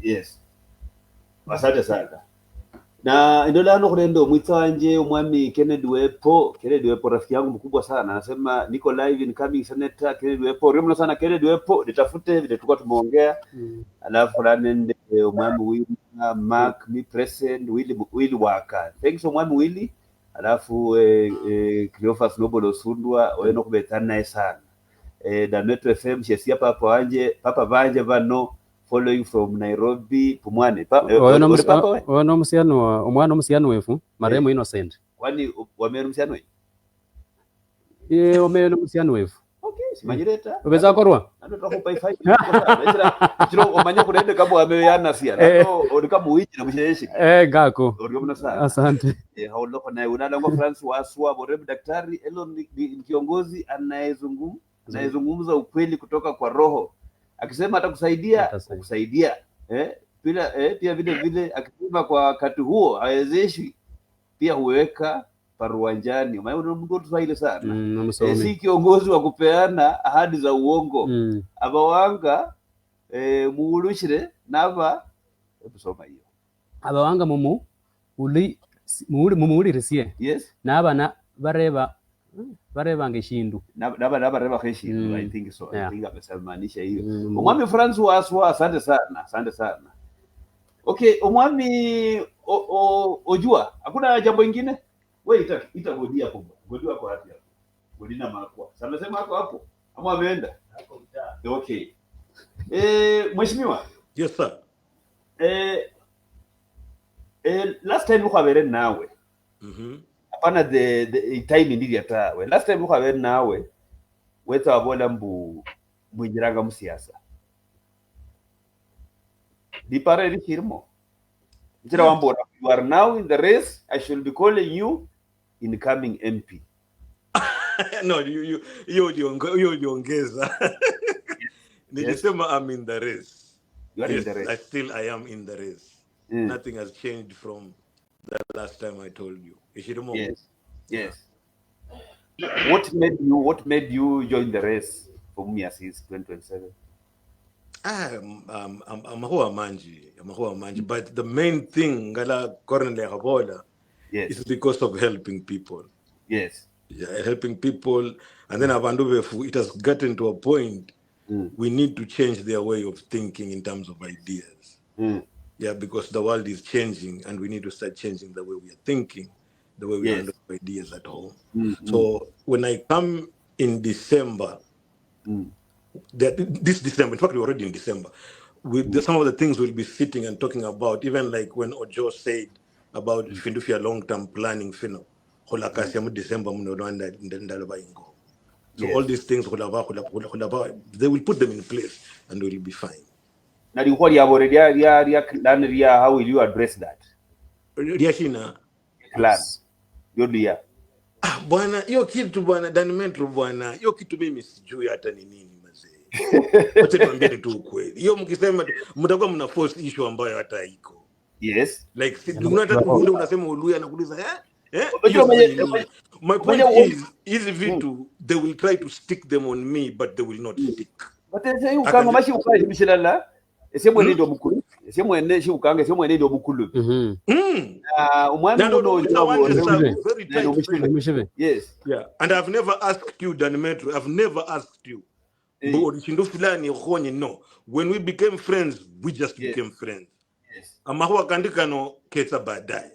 Yes. Asante sana. Na ndio lano kurendo mwitanje umwami Kennedy Wepo rafiki yangu mkubwa sana. Anasema niko live incoming senator Kennedy Wepo. Remno sana Kennedy Wepo, nitafute vile tulikuwa tumeongea. Alafu nende umwami Willy Mark mi present Willy Waka. Thanks umwami Willy. Alafu Cleophas Noble Osundwa weno kubetana naye sana. Da Metro FM shesia papa vanje vano following from Nairobi Pumwane. Ono musiano omwana musiano wefu maremo Innocent. Kwani wamero musiano wefu? Omero musiano wefu. Okay, simanyireta. Ubeza korwa? Ando takupa 5. Chiro omanya kurende kama ameyana sia. Ndio odika muichi na musheshi. Gako. Oriomna sana. Asante. Hauloko naye unalangwa France waswa Borebu daktari Elon ni kiongozi anayezungumza ukweli kutoka kwa roho. Akisema atakusaidia kukusaidia. Pia vile akisema kwa wakati huo hawezeshwi, pia huweka paruanjani. Maana mtu Kiswahili sana. Si kiongozi wa kupeana ahadi za uongo. Abawanga muulushire naba kusoma hiyo. Abawanga mumuulirisie. Yes. Nabana bareba ngeshindu. Naba reba ngeshindu. I think so. I think amesemanisha hiyo. Omwami Francois asante sana. Okay, omwami ojua hakuna jambo lingine? Wewe ita godi hapo. Godi wako wapi hapo? Godi na makwa. Samesema hapo. Ama ameenda? Okay. Mheshimiwa. Yes sir. Last time uko abere nawe. Hapana the time ndiri atawe. Last time uko abere nawe weta wabola mwinjiraga mu siasa. Dipare rikirmo. Njira wambona you are now in the race. I should be calling you incoming MP. No, you uliongeza. Nilisema I'm in the race. You are in the race. I am in the race. Nothing has changed from the last time I told you. Yes. What made you join the race for me since 2027? I'm a manji, but the main thing Ngala Cornel Habola is because of helping people. Yes. Yeah, helping people, and then it has gotten to a point we need to change their way of thinking in terms of ideas. Yeah, because the world is changing and we need to start changing the way we are thinking, the way we handle ideas at home. So when I come in December, this December, in fact, we're already in December, with some of the things we'll be sitting and talking about, even like when Ojo said about Findufia long-term planning, December, so all these things, they will put them in place and we'll be fine. Now, how will you address that? Class. Bwana, hiyo kitu bwana, Danimetro bwana, hiyo kitu mimi sijui hata ni nini mzee. Wacha niambie tu ukweli. Hiyo mkisema mtakuwa mna force issue ambayo hata iko. Yes. Like unasema Uluya anakuuliza my point is hizi vitu they will try to stick them on me but they will not stick. But say ukanga mashi ukaje mishilala. Esemwe ndio mukuru. Esemwe neshi ukanga esemwe ndio mukuru. Umwami yes. Yeah. And I've never asked you, Danimetro, I've never asked you. No. When we became friends, we just became friends. Yes. Amahua kandikano kesa badai.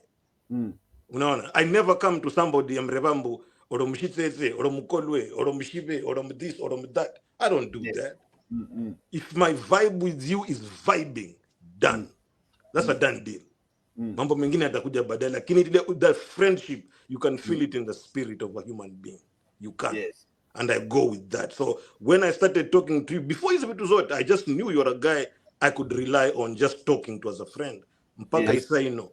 Unaona, I never come to somebody amrebambu or mshitete or mukolwe or mshibe or this or that. I don't do that. If my vibe with you is vibing, done. That's a done deal. Mambo mengine atakuja baadaye, lakini that friendship you can feel it in the spirit of a human being. You can. Yes. And I go with that. So when I started talking to you before I just knew you're a guy I could rely on just talking to as a friend. Mpaka I know.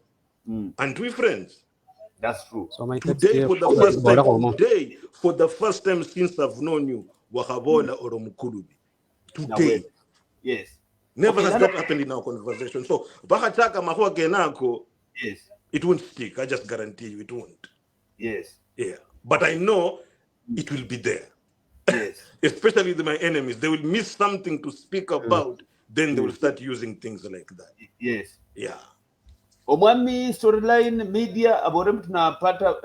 And we friends. That's true. So my today for the first time since I've known you, Wahabola or Mukulubi. Today. Yes. Never has that happened in our conversation. So Bahataka Mahua Kenako, yes, it won't stick. I just guarantee you it won't. Yes. Yeah. But I know it will be there. Yes. Especially my enemies. They will miss something to speak about, then they will start using things like that. Yes. Yeah. Omwami Storyline Media aborem tunapata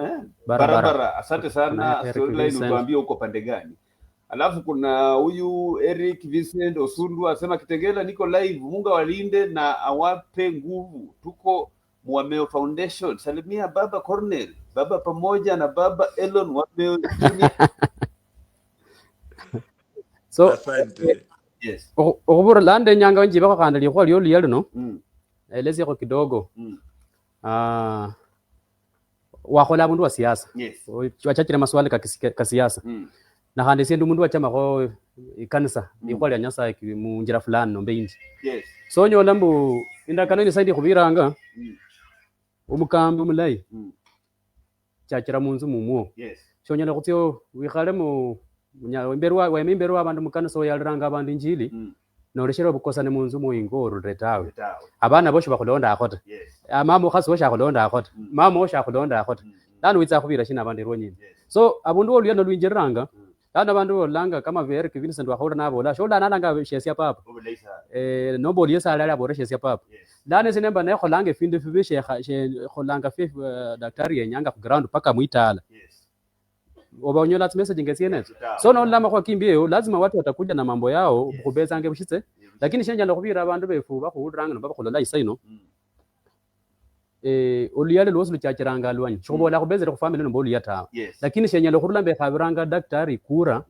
barabara. Asante sana Storyline, utuambie uko pande gani. Alafu kuna huyu Eric Vincent Osundu asema Kitengela niko live, Mungu walinde na awape nguvu. Tuko Mwameo Foundation. Salimia baba Cornel, baba pamoja na baba Elon Mwameo. So asante. Yes. Okubura lande nyanga njiba kwa kandali kwa liyo liyalo no. Elezi kwa kidogo. Wakola mundu wa siasa. Yes. Wachachira maswali ka siasa. Na hande sindu mundu wa chama ko ikanisa ikwa lya nyasa mu njira fulani nombe inji. Yes. So nyola mbu indakana ni saidi kubiranga. Umukambi umulai. Chachira munzu mumuo. Yes. So nyola kutyo wikhale mu wemimberwa abantu mukanisa oyaliranga abantu injili. Noreshero bukosane munzu muingoro retawe. Abana bosho bakulonda akhota. Yes. Mama khasi bosho akulonda akhota. Mama bosho akulonda akhota. lano witsa khubira shina abandi ronyine so abundu oluyano lwinjeranga lano abandu olanga kama vere Vincent wakhora nabo la shola nalanga shesia papa nobo liesa ala bore shesia papa lano sinemba ne kholanga findu fibishe kholanga fi daktari yenyanga ku ground paka muitala obanyola message ngesiene so no lama kwa kimbie lazima watu watakuja na mambo yao kubeza nge bushitse lakini shenja ndakubira abantu befu bakhuranga no bakholola isaino oliyale losulu chachiranga lwanyi shobola kubezera ku family no boli yata lakini shenja ndakhurula mbe khabiranga daktari kura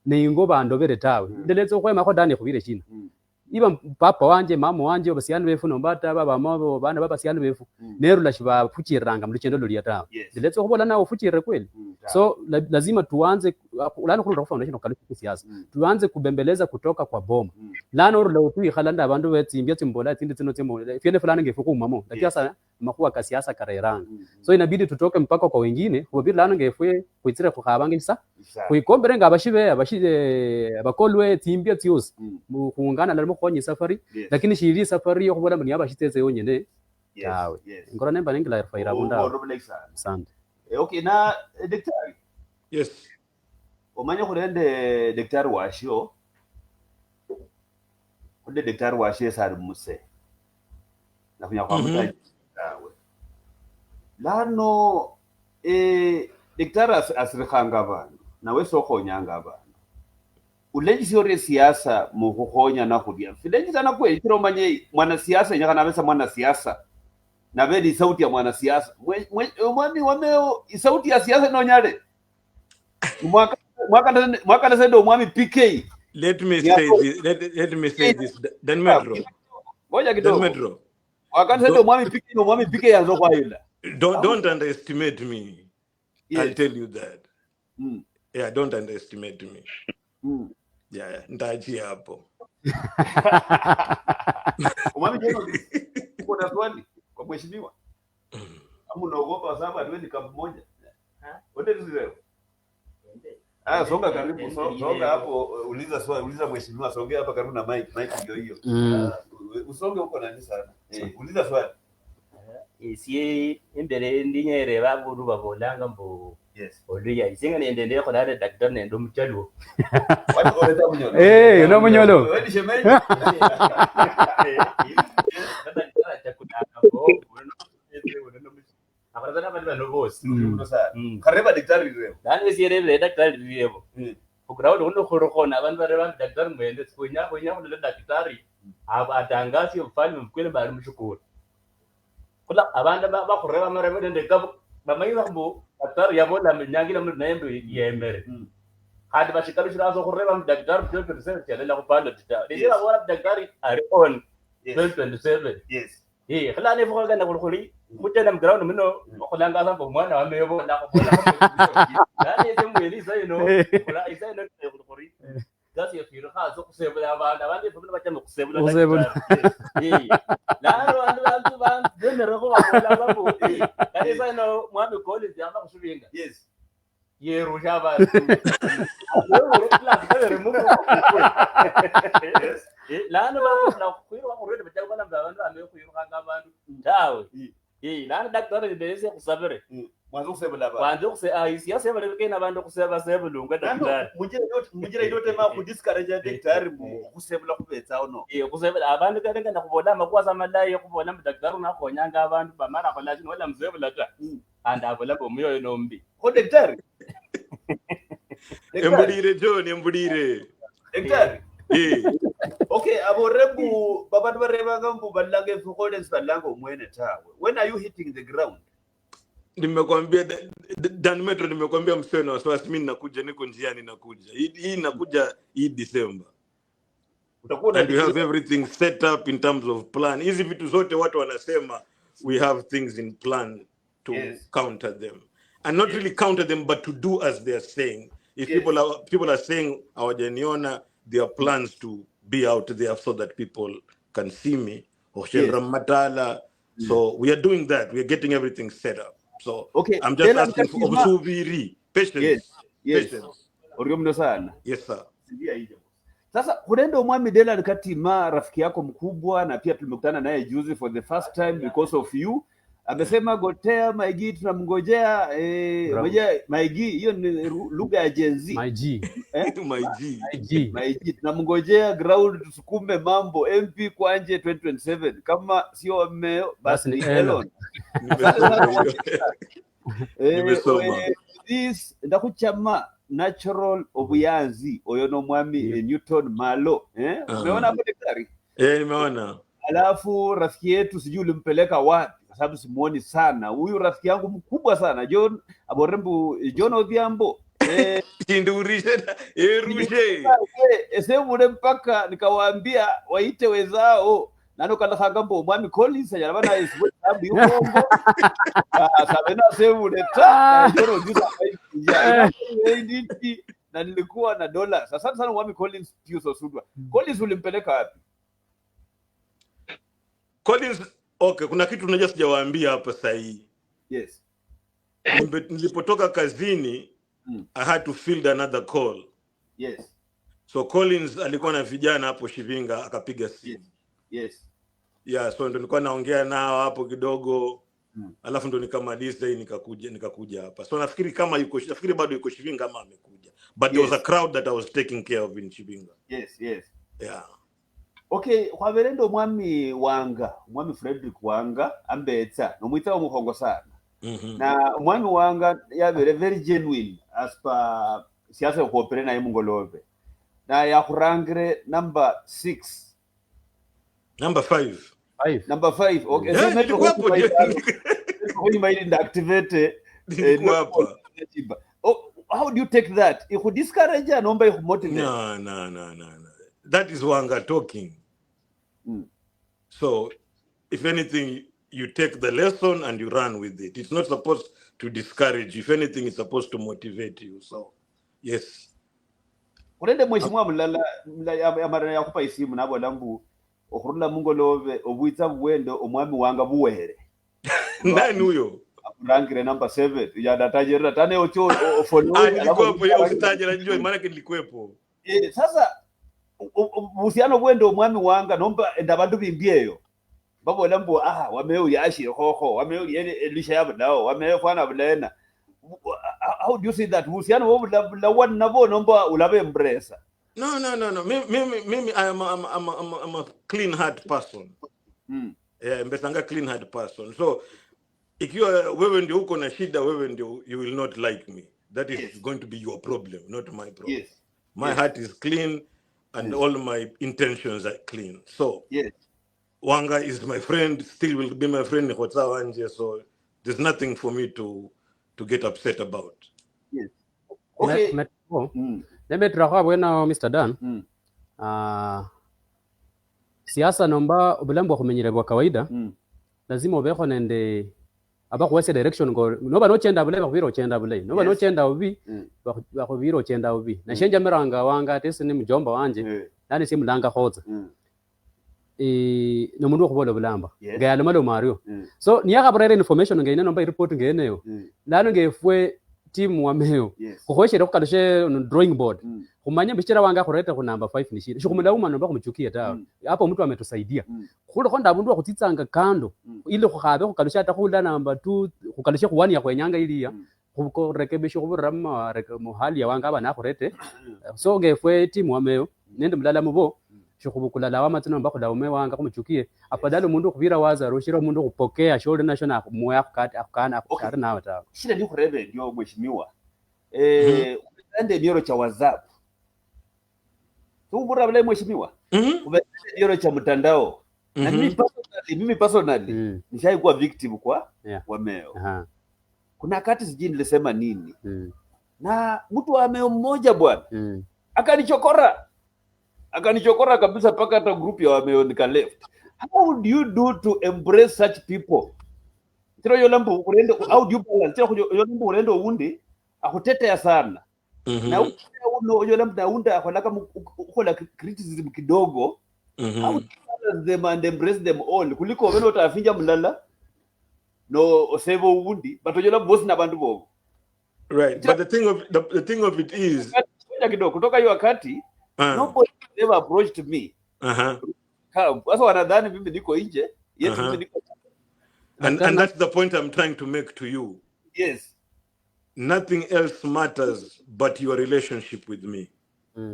ningo bandobere tawe ndeletso kwema ko dani khubire china iba papa wanje mama wanje obasiana befu no mbata baba mabo bana babasiana befu nerula shiba fuchiranga mluchendo loli tawe ndeletso kubola nawo fuchire kweli so lazima tuanze ulana khulura foundation okaluka siasa tuanze kubembeleza kutoka kwa boma lana urula utu ikhalanda abantu betsimbya tsimbola tsindi tsino tsembola fiene fulani ngefuku mamo lakini sasa makuwa ka siasa kareranga so inabidi tutoke mpaka kwa wengine kubiri lana ngefwe kuitsira kukhabanga isa kuikombere ngabashibe abakolwe tsimbya tsiyosi kuungana lalimo khonyi safari lakini shiri safari yo kubola mni abashiteze yonyene yawe ngora nemba nengila faira bunda asante okay na daktari yes omanye khurende daktari washio kunde daktari washio sari muse na kunya kwa mutaji yawe lano daktari asirikhanga abantu nawe sokhonyanga abantu ulenjisore siasa mu khukhonya na khudia filenji sana kwe itiro manye mwana siasa nyaka nabesa mwana siasa na bedi sauti ya mwana siasa mwani wameo sauti ya siasa nonyale mwaka nasendo mwami PK let me say this Dan Metro ngoja kidogo mwaka nasendo mwami PK no mwami PK yanzo kwa yula don't underestimate me. I'll tell you that yeah, don't underestimate me. Yeah, ndaji hapo. Mwami jeno kuna swali kwa mheshimiwa. Amu naogopa sababu hatuendi kambi moja. Wote leo. Songa karibu, songa hapo, uliza swali, uliza mheshimiwa, songea hapa karibu na mic ndio hiyo. Usonge huko nani sana. Uliza swali. Sie imbere ndinyere baburu babolanga mbo oluya isinga nendende ko dare doctor nendo mchalo wani oleta munyolo no munyolo wewe shemeji abarazana bali no boss kareba daktari leo dani siere daktari leo kugraudo uno khorokona abantu bareba daktari mwende kunya kulo daktari abatangasi mfalme mkwele bali mshukuru kula abantu bakhureba marebe ndende kabo bamayiza mbo daktari yabola mnyangira mndu naembe yemere hadi bashikarushira zo khureba mu daktari 12% yalela kupanda daktari ndira bora daktari ari on 27 khala ne fuka kana khuli mutena mground mino khulanga sambo mwana wa meyo na khola nani semwelisa kula isa khuli gasi yafiro khazo kusebula abantu bafuna bajama kusebula abantu benere ko bakhola babo kani sana mwami college yama kusubinga yerusha abantu lana bakhola khuyirwa khurede bajakona abantu ame khuyirwa ngabantu dawe lana daktari ndese kusabere mwanzo kusebula abantu mwanzo siyaseba lekena abantu kuseba sebulunga daktari munjira idote ma ku discourage daktari mu kusebula kubetsa ono kusebula abantu kanenge ndakubola makwaza malaye kubola daktari nakhonyanga abantu bamara kholathi wala mzebula ta andavola bomuyo nombi ko daktari embudire John embudire daktari okay aborebu babantu bareba ngambu balanga efukolens balanga umwene tawe when are you hitting the ground nimekwambia Dan Metro nimekwambia mseno wasiwasi mimi nakuja niko njiani nakuja hii nakuja hii December utakuwa we have everything set up in terms of plan hizi vitu zote watu wanasema we have things in plan to counter them and not really counter them but to do as they are saying if people are saying hawajaniona their plans to be out there so that people can see me or Matala so we are doing that we are getting everything set up. So I'm just asking for usubiri patience. Patience. Oriomno sana. Yes sir. Ndia hiyo. Sasa kurendo mwami Delan Katima rafiki yako mkubwa na pia tumekutana naye juzi for the first time because of you. Amesema Gotea Maigi tunamngojea Maigi, hiyo ni lugha ya Gen Z. Maigi. Maigi tunamngojea ground, tusukume mambo. MP Kwanje 2027 kama sio Wameo basi ni Elon. This ndakuchama natural obuyanzi oyo no mwami Newton Malo umeona hapo daktari? Nimeona. Alafu rafiki yetu sijui ulimpeleka wapi kwa sababu simuoni sana. Huyu rafiki yangu mkubwa sana John Aborembu, John Odhiambo Indurishe erushe ule mpaka nikawaambia waite wezao nano kala hagambo mwami Collins yabana isiwe sababu yuko sabena ule ta ndio juza na nilikuwa na dola. Sasa sana mwami Collins Piuso Sudwa. Collins ulimpeleka wapi? Collins, okay, kuna kitu unajua sijawaambia hapa sasa hii. Yes. Nilipotoka kazini I had to field another call. Yes. So Collins alikuwa na vijana hapo Shivinga akapiga simu. Yes. Yeah, so ndo nilikuwa naongea nao hapo kidogo. Alafu ndo nikamaliza hii nikakuja hapa. So nafikiri bado yuko Shivinga ama amekuja. But there was a crowd that I was taking care of in Shivinga. Yes. Yeah. Okay, kwa verendo mwami Wanga, mwami Frederick Wanga ambetsa nomwita umuhongo sana. Na mwami Wanga ya very genuine as per siasa kuopere na Mngolove. Na ya kurangre number 6. Number 5. Number 5. Okay. Yeah, When you might activate how do you take that? You could discourage and number you motivate. No. That is Wanga talking. So if anything, you take the lesson and you run with it. It's not supposed to discourage. If anything, it's supposed to motivate you. So yes. Urende mheshimiwa mlala ya kupa isimu nabo lambu okurula Mngolove obuitsa bwendo omwami Wanga buwere. Nani huyo? Rangire number 7 ya datajera tane ocho ofolo alikuwa hapo yeye usitajera njoo maana nilikuepo. Sasa uhusiano bwendo omwami Wanga nomba ndabantu bimbieyo. Babo lambu wameo yashi hoho wameo elisha yabo nao wameo fana bulena. How do you see that? Uhusiano wao la one nabo nomba ulabe embrace. No. Mimi I'm a clean heart person. Yeah, mbesanga clean heart person. So ikiwa wewe ndio uko na shida, wewe ndio you will not like me. That is going to be your problem, not my problem. Yes. My heart is clean and all my intentions are clean. So Wanga is my friend, still will be my friend in Hotawanje, so there's nothing for me to get upset about. Yes. Okay. Nemetra kwa bwana Mr. Dan. Siasa nomba obulambo kumenyerwa kawaida. Lazima ubeko nende abakwese direction ngo noba no chenda bule bakubiro chenda bule noba no chenda ubi bakubiro chenda ubi na shenja miranga Wanga tese ni mjomba wanje nani si mlanga khoza no mundu kubola bulamba ngayalo malo Mario so niyaka brere information ngene nomba report ngeneyo lano ngefwe team wameo kuhoshera kukalushe drawing board kumanya bichira Wanga kureta ku number 5 nishira shikumulauma nomba kumchukia tawe hapo mtu ametusaidia kulo konda bundu akutsitsanga kando ile kukhabe kukalusha atakhula number 2 kukalusha ku 1 ya kwenyanga iliya kurekebisha kuburama muhali ya Wanga abana akurete so ngefwe team wameo nende mulala mubo shukubukula lawa matino nomba kulaume Wanga kumchukie afadhali mundu kubira waza roshira mundu kupokea shole national moya akana akutari nawe tawe shida ni kurebe ndio mheshimiwa ende nioro cha WhatsApp tubura bale mheshimiwa ubende nioro cha mtandao na mimi personally nishaikuwa victim kwa wameo kuna wakati sijui nilisema nini na mtu wameo mmoja bwana akanichokora kabisa paka hata group ya wameo nika left. How do you do to embrace such people? Tiro yolambu urende how do you balance? Tiro yolambu urende undi akutetea sana. Na uno yolambu na unda akolaka ukola criticism kidogo. How do you balance them and embrace them all? Kuliko weno utafinja mlala no osebo undi but yolambu bosi na bandu bogo. Right, but the thing of it is kidogo kutoka hiyo wakati nobody ever approached me. Sasa wanadhani mimi niko nje, yeye mimi niko. And that's the point I'm trying to make to you. Yes. Nothing else matters but your relationship with me.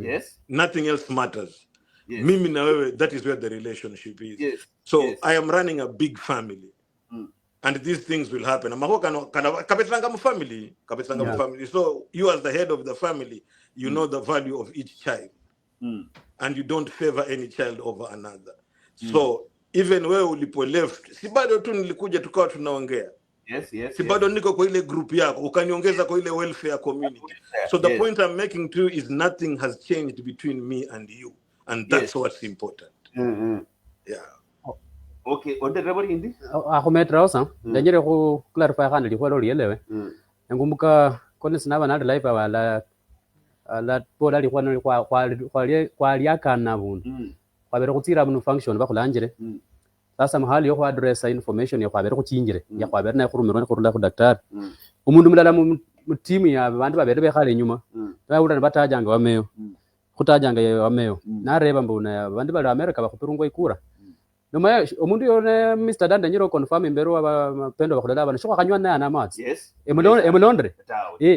Yes. Nothing else matters. Yes. Mimi na wewe, that is where the relationship is. Yes. So Yes. I am running a big family. And these things will happen. Family. So you as the head of the family, you know the value of each child. And you don't favor any child over another. So even where ulipo left, si bado tu nilikuja tukawa tunaongea. Yes, yes. Si bado niko kwa ile group yako, ukaniongeza kwa ile welfare community. So the point I'm making to you is nothing has changed between me and you. And that's what's important. Yeah. Okay, onde rebori hindi? Akumetra osa, ndanyere ku clarify kana likwelo lielewe. Ngumbuka kone sinaba na live wala la bola likwano kwa liakana buntu. Kwabere kutira bunu function bakulangire. Sasa mahali yo address information yo kwabere kuchinjire. Ya kwabere na kurumiro kurunda ku daktari. Umundu mulala mu team ya bantu babere bekhale nyuma. Bayura batajanga wameyo. Kutajanga wameyo. Na reba mbona bantu bali America bakupirungwa ikura. Noma omundu yone Mr. Danda nyiro confirm imbero abapendo bakulala bana shoko kanywa na amatsi. Yes. Emulondre.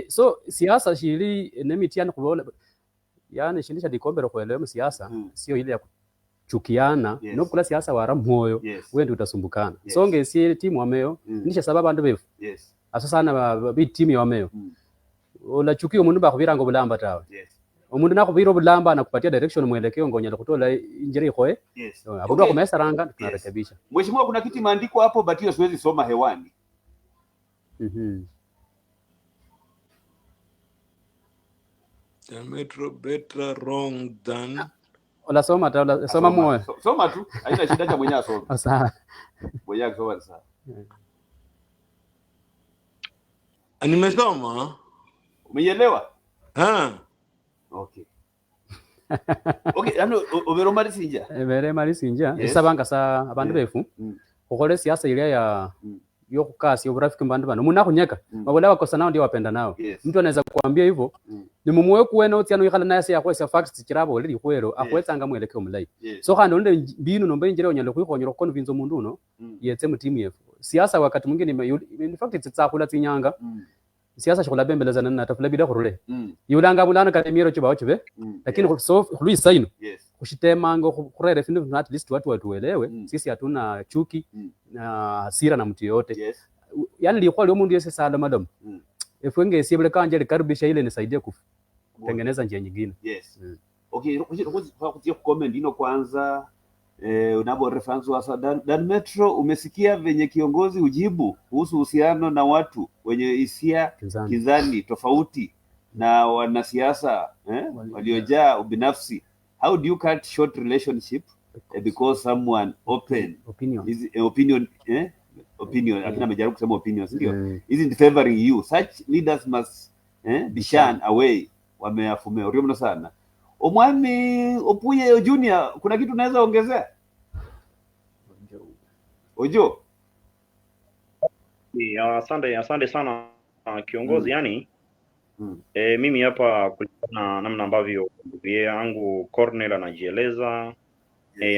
So siasa shili nemitiana kubola yani shilisha dikombero kuelewa siasa sio ile ya kuchukiana no kula siasa wara moyo wewe ndio utasumbukana. So ngesi timu wameyo nisha sababu bantu befu. Asa sana bi timu wameyo. Ola chukio mundu bakubira ngo bulamba tawe. Umundu nakubira bulamba anakupatia direction mwelekeo ngonyala kutola injiri khoe. Abudwa kumesa ranga tunarekebisha. Mheshimiwa, kuna kiti maandiko hapo but hiyo siwezi soma hewani. The Metro better wrong than Ola soma ta ola soma moyo. Soma tu. Haina shida cha mwenyewe asome. Sawa. Mwenyewe asome sawa. Nimesoma. Umeelewa? Okay. Okay, ano obero mari sinja. Ebere mari sinja. Isabanga sa abantu befu. Kokole siasa ile ya yo kukasi yo urafiki mbandu bana. Muna kunyeka. Mabola wakosa nao ndio wapenda nao. Mtu anaweza kuambia hivyo. Ni mumuwe kuwena utiano yikala naye ya kwesa facts kirabo lili kwero akwetsanga mwelekeo mulai. So kana onde binu nombe injire onyalo kwikonyero kono vinzo mundu no. Yetse mu team yefu. Siasa wakati mwingine in fact tsakula tsinyanga. Siasa shukula bembeleza na tafula bida kurule. Yulanga bulana katemiro chiba chibe. Lakini so lui saino. Kushitema ngo kurere findu at least watu watuelewe. Sisi hatuna chuki na hasira na mtu yote. Yani likwa leo mundu yese sala madam. Efwenge sibele kanje likaribisha ile nisaidia kutengeneza njia nyingine. Okay, kuja comment ino kwanza unabo reference wa Dan Metro, umesikia venye kiongozi ujibu kuhusu uhusiano na watu wenye hisia kizani tofauti na wanasiasa waliojaa ubinafsi. How do you cut short relationship because someone opinion akina amejaribu kusema opinion sio isn't favoring you? Such leaders must be shunned away. Wameafumea urio sana. Omwami Opuye Junior, kuna kitu naweza ongezea? Ojo. Asante sana kiongozi. Yani mimi hapa kulingana namna ambavyo yeye yangu Cornel anajieleza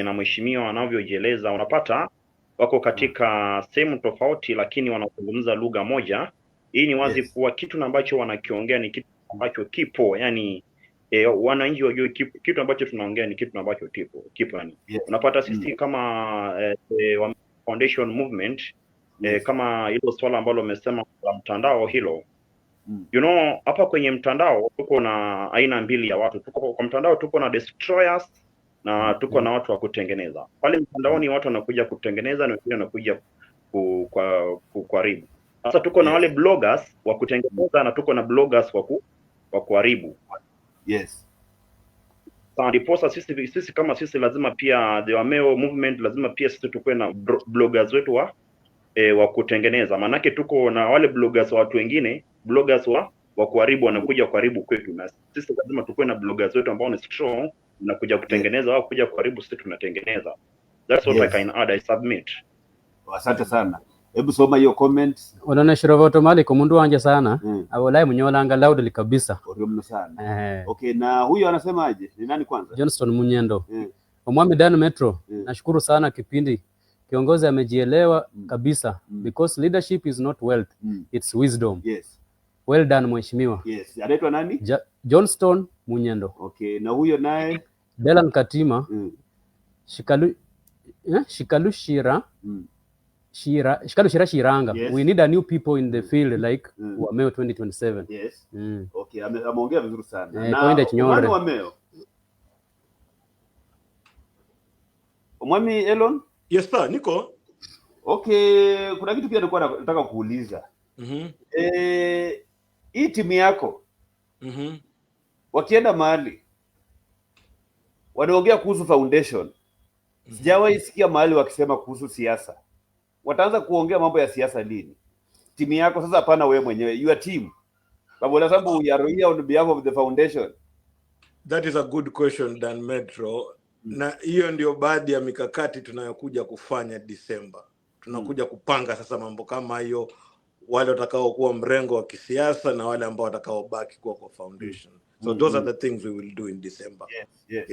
na mheshimiwa anavyojieleza, unapata wako katika sehemu tofauti lakini wanazungumza lugha moja. Hii ni wazi kuwa kitu ambacho wanakiongea ni kitu ambacho kipo, yani wananchi wajue kitu ambacho tunaongea ni kitu ambacho kipo yani. Unapata sisi kama foundation movement kama hilo swala ambalo umesema kwa mtandao hilo, you know, hapa kwenye mtandao tuko na aina mbili ya watu. Tuko kwa mtandao tuko na destroyers na tuko na watu wa kutengeneza. Pale mtandaoni watu wanakuja kutengeneza na wengine wanakuja kuharibu. Sasa tuko na wale bloggers wa kutengeneza na tuko na bloggers wa kuharibu. Sasa ndiposa sisi kama sisi lazima pia the Wameo movement lazima pia sisi tukue na bloggers wetu wa kutengeneza. Manake tuko na wale bloggers wa watu wengine, bloggers wa kuharibu wanakuja kuharibu kwetu, na sisi lazima tukue na bloggers wetu ambao ni strong na kuja kutengeneza au kuja kuharibu, sisi tunatengeneza. That's what I can add. I submit. Asante sana. Hebu soma hiyo comment. Unaona shirova automatic mundu wanje sana. Awolai munyolanga loudly kabisa. Oriomno sana. Okay, na huyo anasemaje? Ni nani kwanza? Johnston Munyendo. Omwami Dan Metro. Nashukuru sana kipindi kiongozi amejielewa kabisa, because leadership is not wealth, it's wisdom. Yes. Well done mheshimiwa. Yes. Anaitwa nani? Johnston Munyendo. Okay, na huyo naye Delan Katima. Shikalu Shira Shiranga. Yes. We need a new people in the field like Wameo 2027. Yes. Okay, ameongea vizuri sana. Na Chinyore. Wameo. Mwami Elon? Yes sir, niko. Okay, kuna kitu pia nilikuwa nataka kuuliza. Hii timu yako wakienda mahali wanaongea kuhusu foundation, sijawahi sikia mahali wakisema kuhusu siasa. Wataanza kuongea mambo ya siasa lini? Timu yako sasa, hapana wewe mwenyewe, your team. Babola sababu we are here on behalf of the foundation. That is a good question, Dan Metro. Na hiyo ndio baadhi ya mikakati tunayokuja kufanya December. Tunakuja kupanga sasa mambo kama hiyo, wale watakao kuwa mrengo wa kisiasa na wale ambao watakao baki kwa foundation. So those are the things we will do in December. Yes.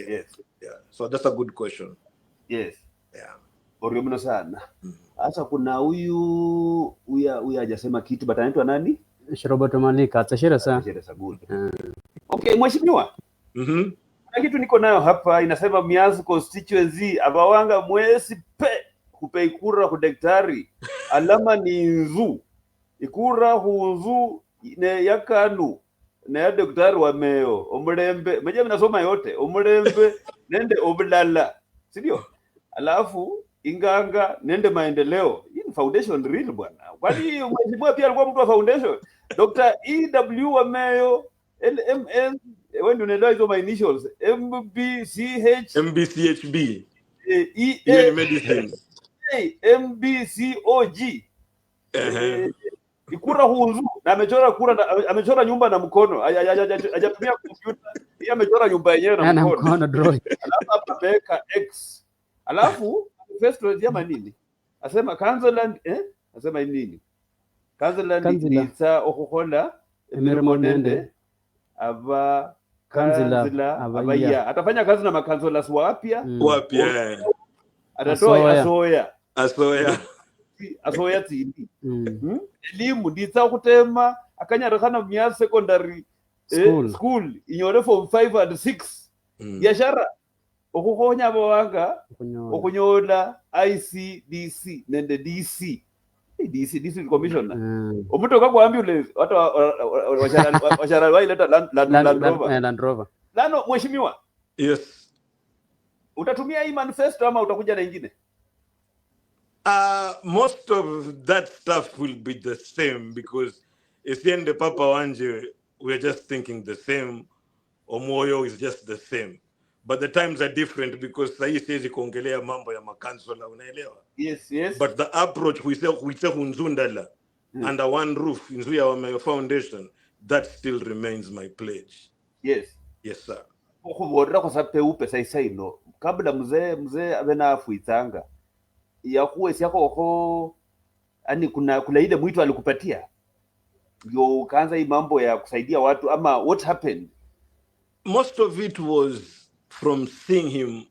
Yeah. So that's a good question. Yes. Yeah. Oriomno sana. Sasa kuna huyu hajasema kitu, but anaitwa nani? Roberto Malika, atashira sana. Good. Okay, mheshimiwa. Kuna kitu niko nayo hapa inasema Miazu constituency abawanga mwezi kupe ikura ku daktari alama ni nzu ikura hunzu ne yakanu na ya daktari wa Meo omulembe meje mnasoma yote omulembe nende obulala, sindio? Alafu inganga nende maendeleo. Hii foundation real bwana. Kwani mheshimiwa pia alikuwa mtu wa foundation? Dr. EW wa Meo LMN, when you know hizo my initials, MBCHB EA medicine MBCOG. Ikura hunzu na amechora nyumba na mkono, hajatumia kompyuta. Yeye amechora nyumba yenyewe na mkono drawing. Alafu apeka X. Alafu first jama nini? Asema Kanzoland asema nini? Kanzoland itsa okukola emirimo nende aba kanzila abaya. Atafanya kazi na makanzolas wapya atatoa asoya tindi. Elimu nditsa kutema akanyarekana Miazu secondary school inyore form 5 and 6 yashara okukonya abawanga okunyola ICDC nende DC commissioner omutoka kwa ambulance watu washara waileta Land Rover. Nano mheshimiwa, yes, utatumia hii manifesto ama utakuja na nyingine? Most of that stuff will be the same, because the Papa Wanje, we're just thinking the same. Omoyo is just the same. But the times are different, because sahi says ikuongelea mambo ya makansula, unaelewa? Yes. But the approach we say hunzundala under one roof in Zuya Wameo Foundation, that still remains my pledge. Yes, sir. Kuborera kwa sababu peupe sai no. Kabla mzee abena afuitanga. Ya kuwe siyako oko ani kuna ile mwito alikupatia. Ndio ukaanza hii mambo ya kusaidia watu ama what happened? Most of it was from seeing him,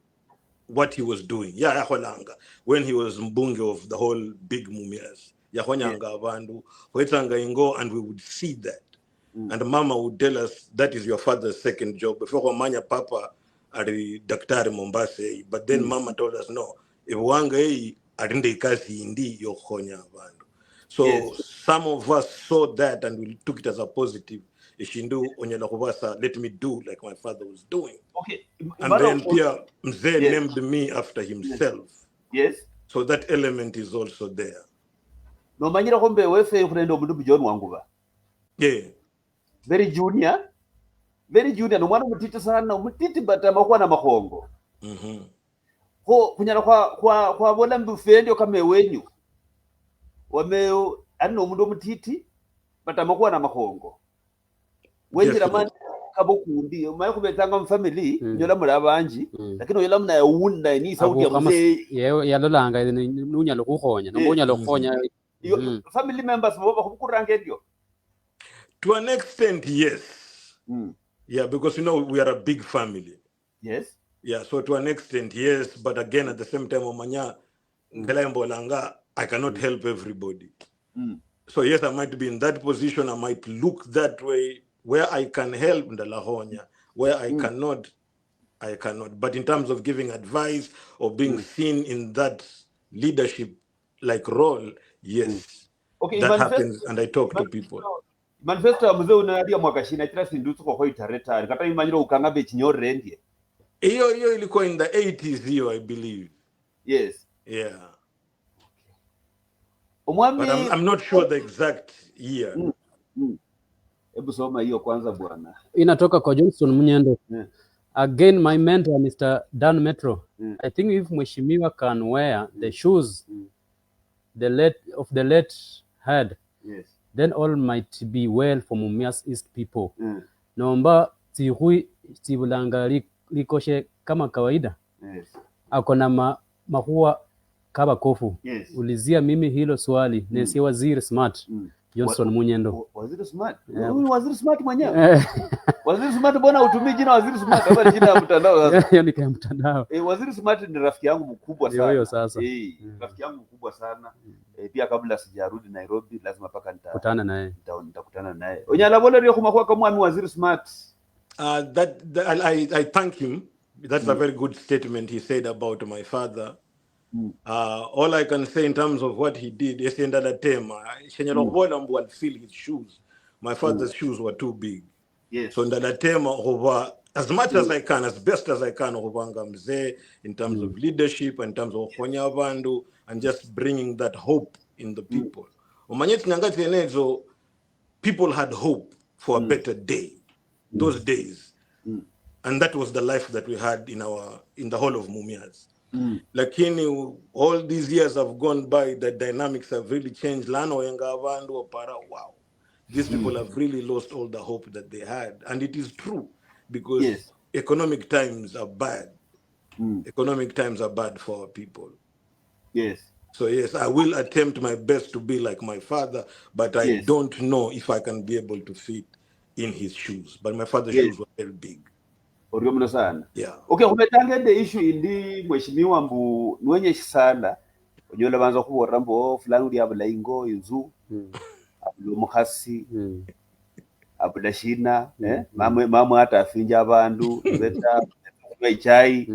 what he was doing. Yaholanga, when he was mbunge of the whole big Mumias. Yahonyanga abandu, wetanga ingo, and we would see that. And Mama would tell us, that is your father's second job. Before Manya Papa ari daktari Mombasa, but then Mama told us no. If wanga arinde kazi indi yohonya abandu. So some of us saw that and we took it as a positive. Ishindu onyela kubasa, let me do like my father was doing. Okay. And then Pia Mzee named me after himself. Yes. So that element is also there. No manyira kombe wefe kurendo mundu John Wanguba. Very junior no mwana mutiti sana mutiti batama kwa na mahongo. Ho kunyana kwa bola mbufendio kama wenyu. Wameo ano mundu mutiti batama kwa na mahongo. Wenjira mani kabokundi umaye kubetanga mfamily nyola mulabanji lakini oyela mna yawunda ni sauti ya mzee yalolanga nunya lokukhonya nobonya lokukhonya family members boba kukuranga ndio. To an extent, yes. Yeah, because we are a big family. Yes. Yeah, so to an extent, yes, but again at the same time Omanya I cannot help everybody. So yes, I might be in that position. I might look that way. Where I can help, ndalahonya. Where I cannot, I cannot. But in terms of giving advice or being seen in that leadership like role, yes, Okay, that happens, and I talk to people. Manifesto ya mzee unadia mwaka shina itira sindusu kwa hoi taretari. Kata imanyiro ukangabe chinyorre ndiye. Hiyo ilikuwa in the 80s hiyo, I believe. Yes. Yeah. Umwami, But I'm not sure the exact year. Hebu soma hiyo kwanza bwana. Inatoka kwa Johnson Munyendo. Again, my mentor, Mr. Dan Metro. I think if Mheshimiwa can wear the shoes the late had, Yes. then all might be well for Mumias East people. Naomba Tsihui Tsibulanga likoshe kama kawaida. Yes. Akona mahua kaba kofu. Yes. Ulizia mimi hilo swali. Nesi waziri smart. Johnson Munyendo. Waziri smart? Huyu waziri smart mwenyewe. Waziri smart mbona utumii jina waziri smart kama jina ya mtandao sasa? Hiyo ni kama mtandao. Waziri smart ni rafiki yangu mkubwa sana. Hiyo sasa. Rafiki yangu mkubwa sana. Pia kabla sijarudi Nairobi lazima paka nitakutana naye. Nitakutana naye. Onyala bole rio kumakwa kama mwami waziri smart. I thank him. That's a very good statement he said about my father. All I can say in terms of what he did, yes, in that time, I'll feel his shoes. My father's shoes were too big. Yes. So in that time, as much as I can, as best as I can, in terms of leadership, in terms of Honyavandu, and just bringing that hope in the people. People had hope for a better day, those days. And that was the life that we had in the whole of Mumias. Lakini all these years have gone by, the dynamics have really changed. Wow. These people have really lost all the hope that they had. And it is true, because economic times are bad. Economic times are bad for our people. Yes. So yes, I will attempt my best to be like my father, but I don't know if I can be able to fit in his shoes. But my father's shoes were very big. Oriomno sana. Yeah. Okay, umetangende issue indi mheshimiwa mbu nwenye sana. Onyola banza kubora mbo fulani uli abula ingo inzu. Abula mukhasi. Abula shina, mama hata afinja abantu, beta chai.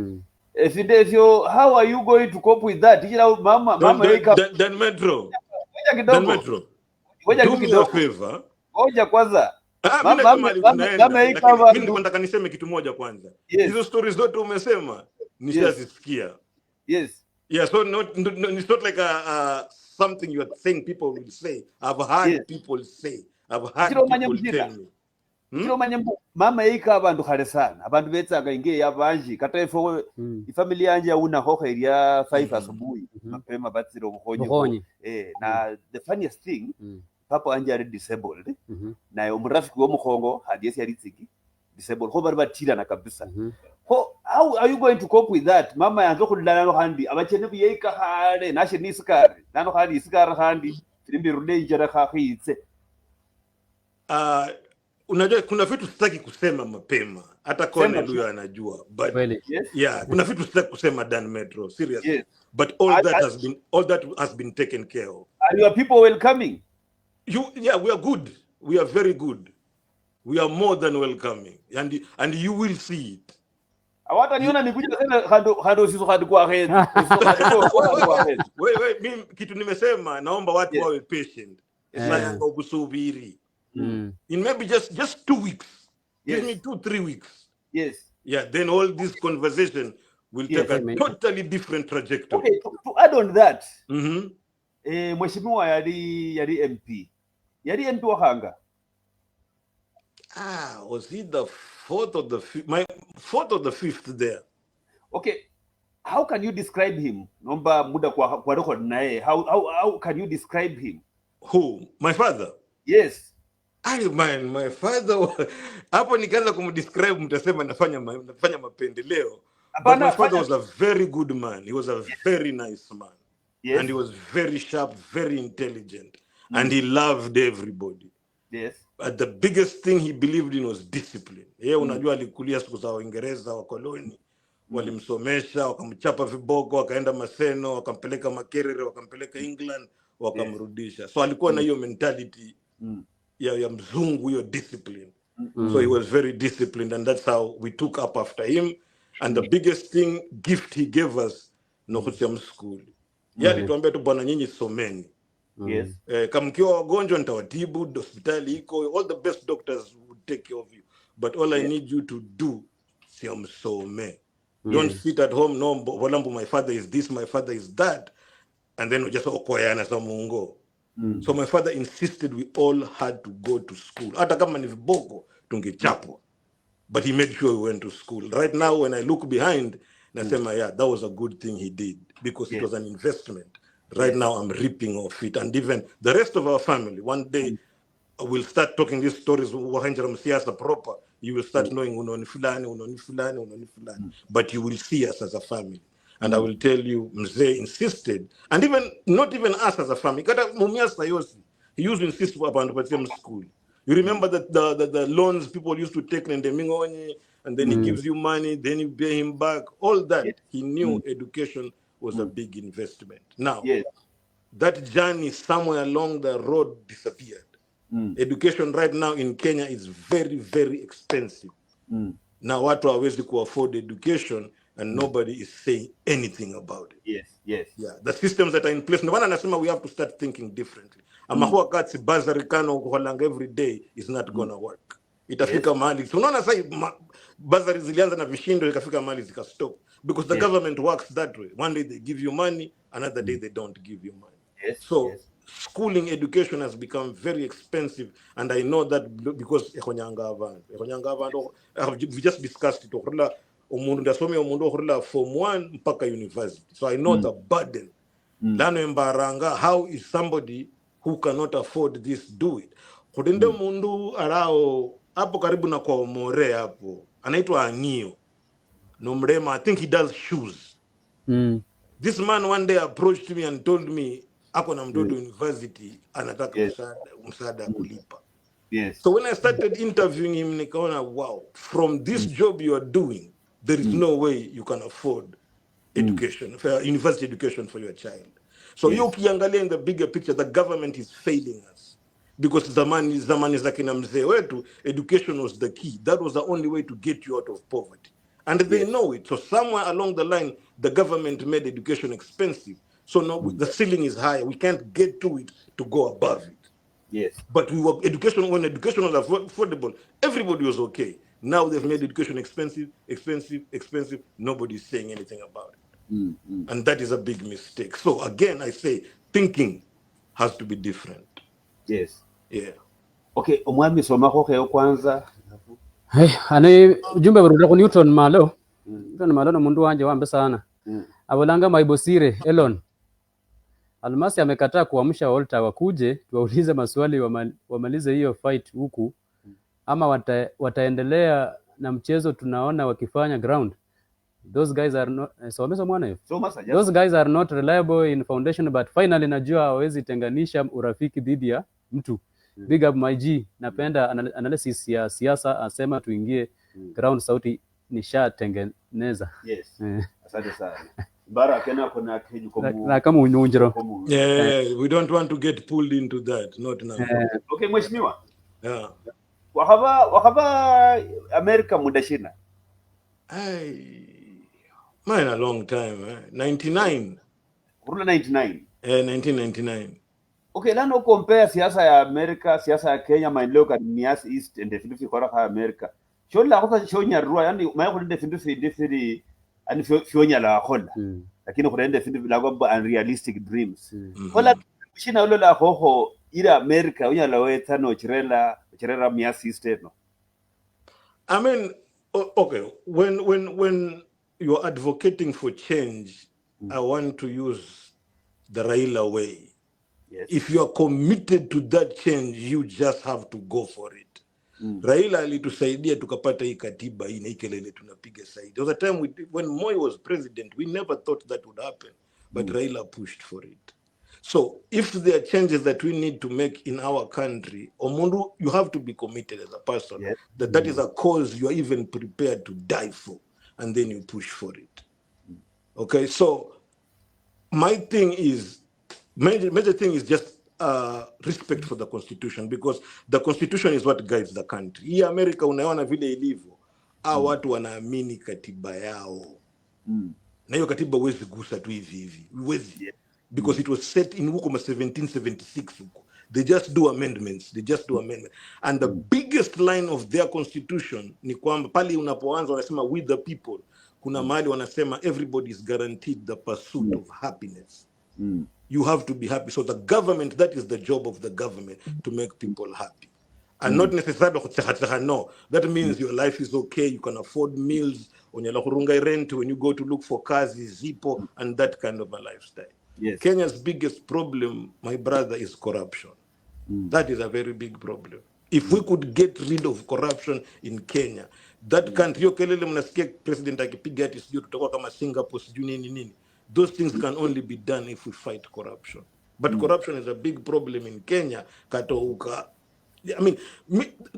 How are you going to cope with that? Mama Dan Metro. Do me a favor. Ngoja kwanza. Nataka niseme kitu moja kwanza. Hizo stories zote umesema nishazisikia. Yes. Yeah, so it's not like something you are saying people will say. I've heard people say. I've heard people tell me. Mama yika abantu khale sana. Abantu betsaga inge yabanji kata ifamily yanje yauna hohe ya 5 asubuhi mapema batsiro bukhonyi. Na the funniest thing, papa anje are disabled. Na umurafiki wo mukhongo hadiyesi yali tsiki disabled. Ho bari batira na kabisa. How are you going to cope with that? Mama yanzo khulala no handi abachene biyika khale nashe nisikari. Nano khali isikari handi filimbi rule injera khahitse. Unajua kuna vitu sitaki kusema mapema. Hata Cornel huyo anajua. But yeah, kuna vitu sitaki kusema Dan Metro, seriously. But all that has been taken care of. Are your people welcoming? Yeah, we are good. We are very good. We are more than welcoming. And you will see it. Awata niona nikuja tena hado siso hadi kwa hedi. Wait, mimi kitu nimesema naomba watu wawe patient. Sasa kusubiri. In maybe just 2 weeks. Give me 2-3 weeks. Yes. Yeah, then all this conversation will take a totally different trajectory. Okay, to add on that. Mheshimiwa yari MP. Yari MP wahanga. Was he the 4th or the 5th? My 4th or the 5th there. Okay. How can you describe him? Nomba muda kwa roho nae. How can you describe him? Who? My father? Yes. My father, hapo nikaanza kumdescribe mtasema nafanya mapendeleo. But my father was a very good man. He was a very nice man. Yes. And he was very sharp, very intelligent. And he loved everybody. Yes. But the biggest thing he believed in was discipline. Yeye unajua alikulia siku za Uingereza wa koloni. walimsomesha, wakamchapa viboko, wakaenda Maseno, wakampeleka Makerere, wakampeleka England, wakamrudisha. So alikuwa na hiyo mentality ya mzungu, hiyo discipline. So he was very disciplined, and that's how we took up after him. And the biggest gift he gave us, no school. Alituambia tu, bwana nyinyi someni. Yes. Kama mkiwa wagonjwa nitawatibu, hospitali iko, all the best doctors would take care of you. But all I need you to do, some. Don't sit at home, no, Volambo, my father is this, my father is that, and then we just okoyana sa mungo. So my father insisted we all had to go to school. Hata kama ni viboko, tungechapwa. But he made sure we went to school. Right now, when I look behind, nasema, yeah, that was a good thing he did, because it was an investment. Right now, I'm reaping off it. And even the rest of our family, one day, we'll start talking these stories, proper. You will start knowing unoni fulani. But you will see us as a family. And I will tell you, Mzee insisted, and even not even us as a family. He used to insist about school. You remember that the loans people used to take in the Mingoni, and then he gives you money, then you pay him back. All that, he knew education was a big investment. Now, that journey somewhere along the road disappeared. Education right now in Kenya is very, very expensive. Now, watu hawezi ku afford education, and nobody is saying anything about it. Yes. Yeah, the systems that are in place. No one anasema we have to start thinking differently. Amahuwa katsi bazari kano kuholanga every day is not gonna work. Itafika mahali. So unaona sasa bazari zilianza na vishindo, ikafika mahali zikastop. Because the government works that way. One day they give you money, another day they don't give you money. Schooling education has become very expensive, and I know that because we just discussed it. From 1 mpaka university. So I know the burden. How is somebody who cannot afford this do it? Kudende mundu arao hapo karibu na kwa More hapo. Anaitwa Angio. No mrema, I think he does shoes. This man one day approached me and told me, ako na mtoto university, anataka msaada kulipa. So when I started interviewing him, nikaona, wow, from this job you are doing, there is no way you can afford education, university education for your child. So you ukiangalia in the bigger picture, the government is failing us. Because zamani za kina mzee wetu, education was the key. That was the only way to get you out of poverty. And they know it. So somewhere along the line, the government made education expensive. So now the ceiling is high. We can't get to it to go above it. But when education was affordable, everybody was okay. Now they've made education expensive. Nobody is saying anything about it. And that is a big mistake. So again, I say, thinking has to be different. Okay, omwami somako keo kwanza. Ane ujumbe buruda ku Newton malo. Newton malo no mundu wanje wambe sana. Abolanga Maibosire Elon. Almasi amekataa kuamsha Walter wakuje tuwaulize maswali wamalize hiyo fight huku, ama wataendelea na mchezo tunaona wakifanya ground. Those guys are not those guys are not reliable in foundation, but finally najua hawezi tenganisha urafiki dhidi ya mtu. Big up my G. Napenda analysis ya siasa, asema tuingie ground, sauti nishatengeneza. Asante sana. Bara kena kuna kitu na kama unjiro. We don't want to get pulled into that, not now. Okay, mheshimiwa. Wakaba America mudashina. Mine a long time, 99. Kurula 99. 1999. Okay, lano compare siasa ya America, siasa ya Kenya, maendeleo ka Nias East and definitely kwa America. Shola kwa shonya ruwa, yani maana kuna definitely ani fionya la hola. Lakini kuna definitely la kwa unrealistic dreams. Hola shina ulo la hoho ila America unya la wetano chirela Nias East no. I mean, okay, when you're advocating for change, I want to use the Raila way. If you are committed to that change, you just have to go for it. Raila alitusaidia tukapata hii katiba hii na hii kelele tunapiga saidi. There was a time when Moi was president, we never thought that would happen, but Raila pushed for it. So if there are changes that we need to make in our country, Omundu, you have to be committed as a person. That is a cause you are even prepared to die for. and then you push for it. Okay, so my thing is, major thing is just respect for the constitution, because the constitution is what guides the country. Hii America unaona vile ilivyo, watu wanaamini katiba yao. Na hiyo katiba huwezi gusa tu hivi. Huwezi. Because it was set in huko 1776 huko. They just do amendments. And the biggest line of their constitution ni kwamba pale unapoanza wanasema with the people. Kuna mahali wanasema everybody is guaranteed the pursuit of happiness. You have to be happy. So the government, that is the job of the government, to make people happy. And not necessarily, no. That means your life is okay, you can afford meals, when you rent, when you go to look for cars, zipo, and that kind of a lifestyle. Yes. Kenya's biggest problem, my brother, is corruption. That is a very big problem. If we could get rid of corruption in Kenya, that country, kelele mnasikia president akipiga ati sio tutakuwa kama Singapore sijui nini. Those things can only be done if we fight corruption. But corruption is a big problem in Kenya. Katouka. I mean,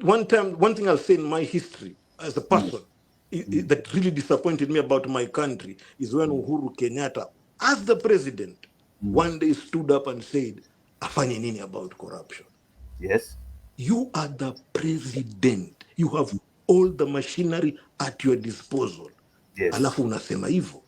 one thing I'll say in my history as a person that really disappointed me about my country is when Uhuru Kenyatta, as the president, one day stood up and said, afanye nini about corruption? Yes. You are the president. You have all the machinery at your disposal. Yes. Alafu unasema hivyo.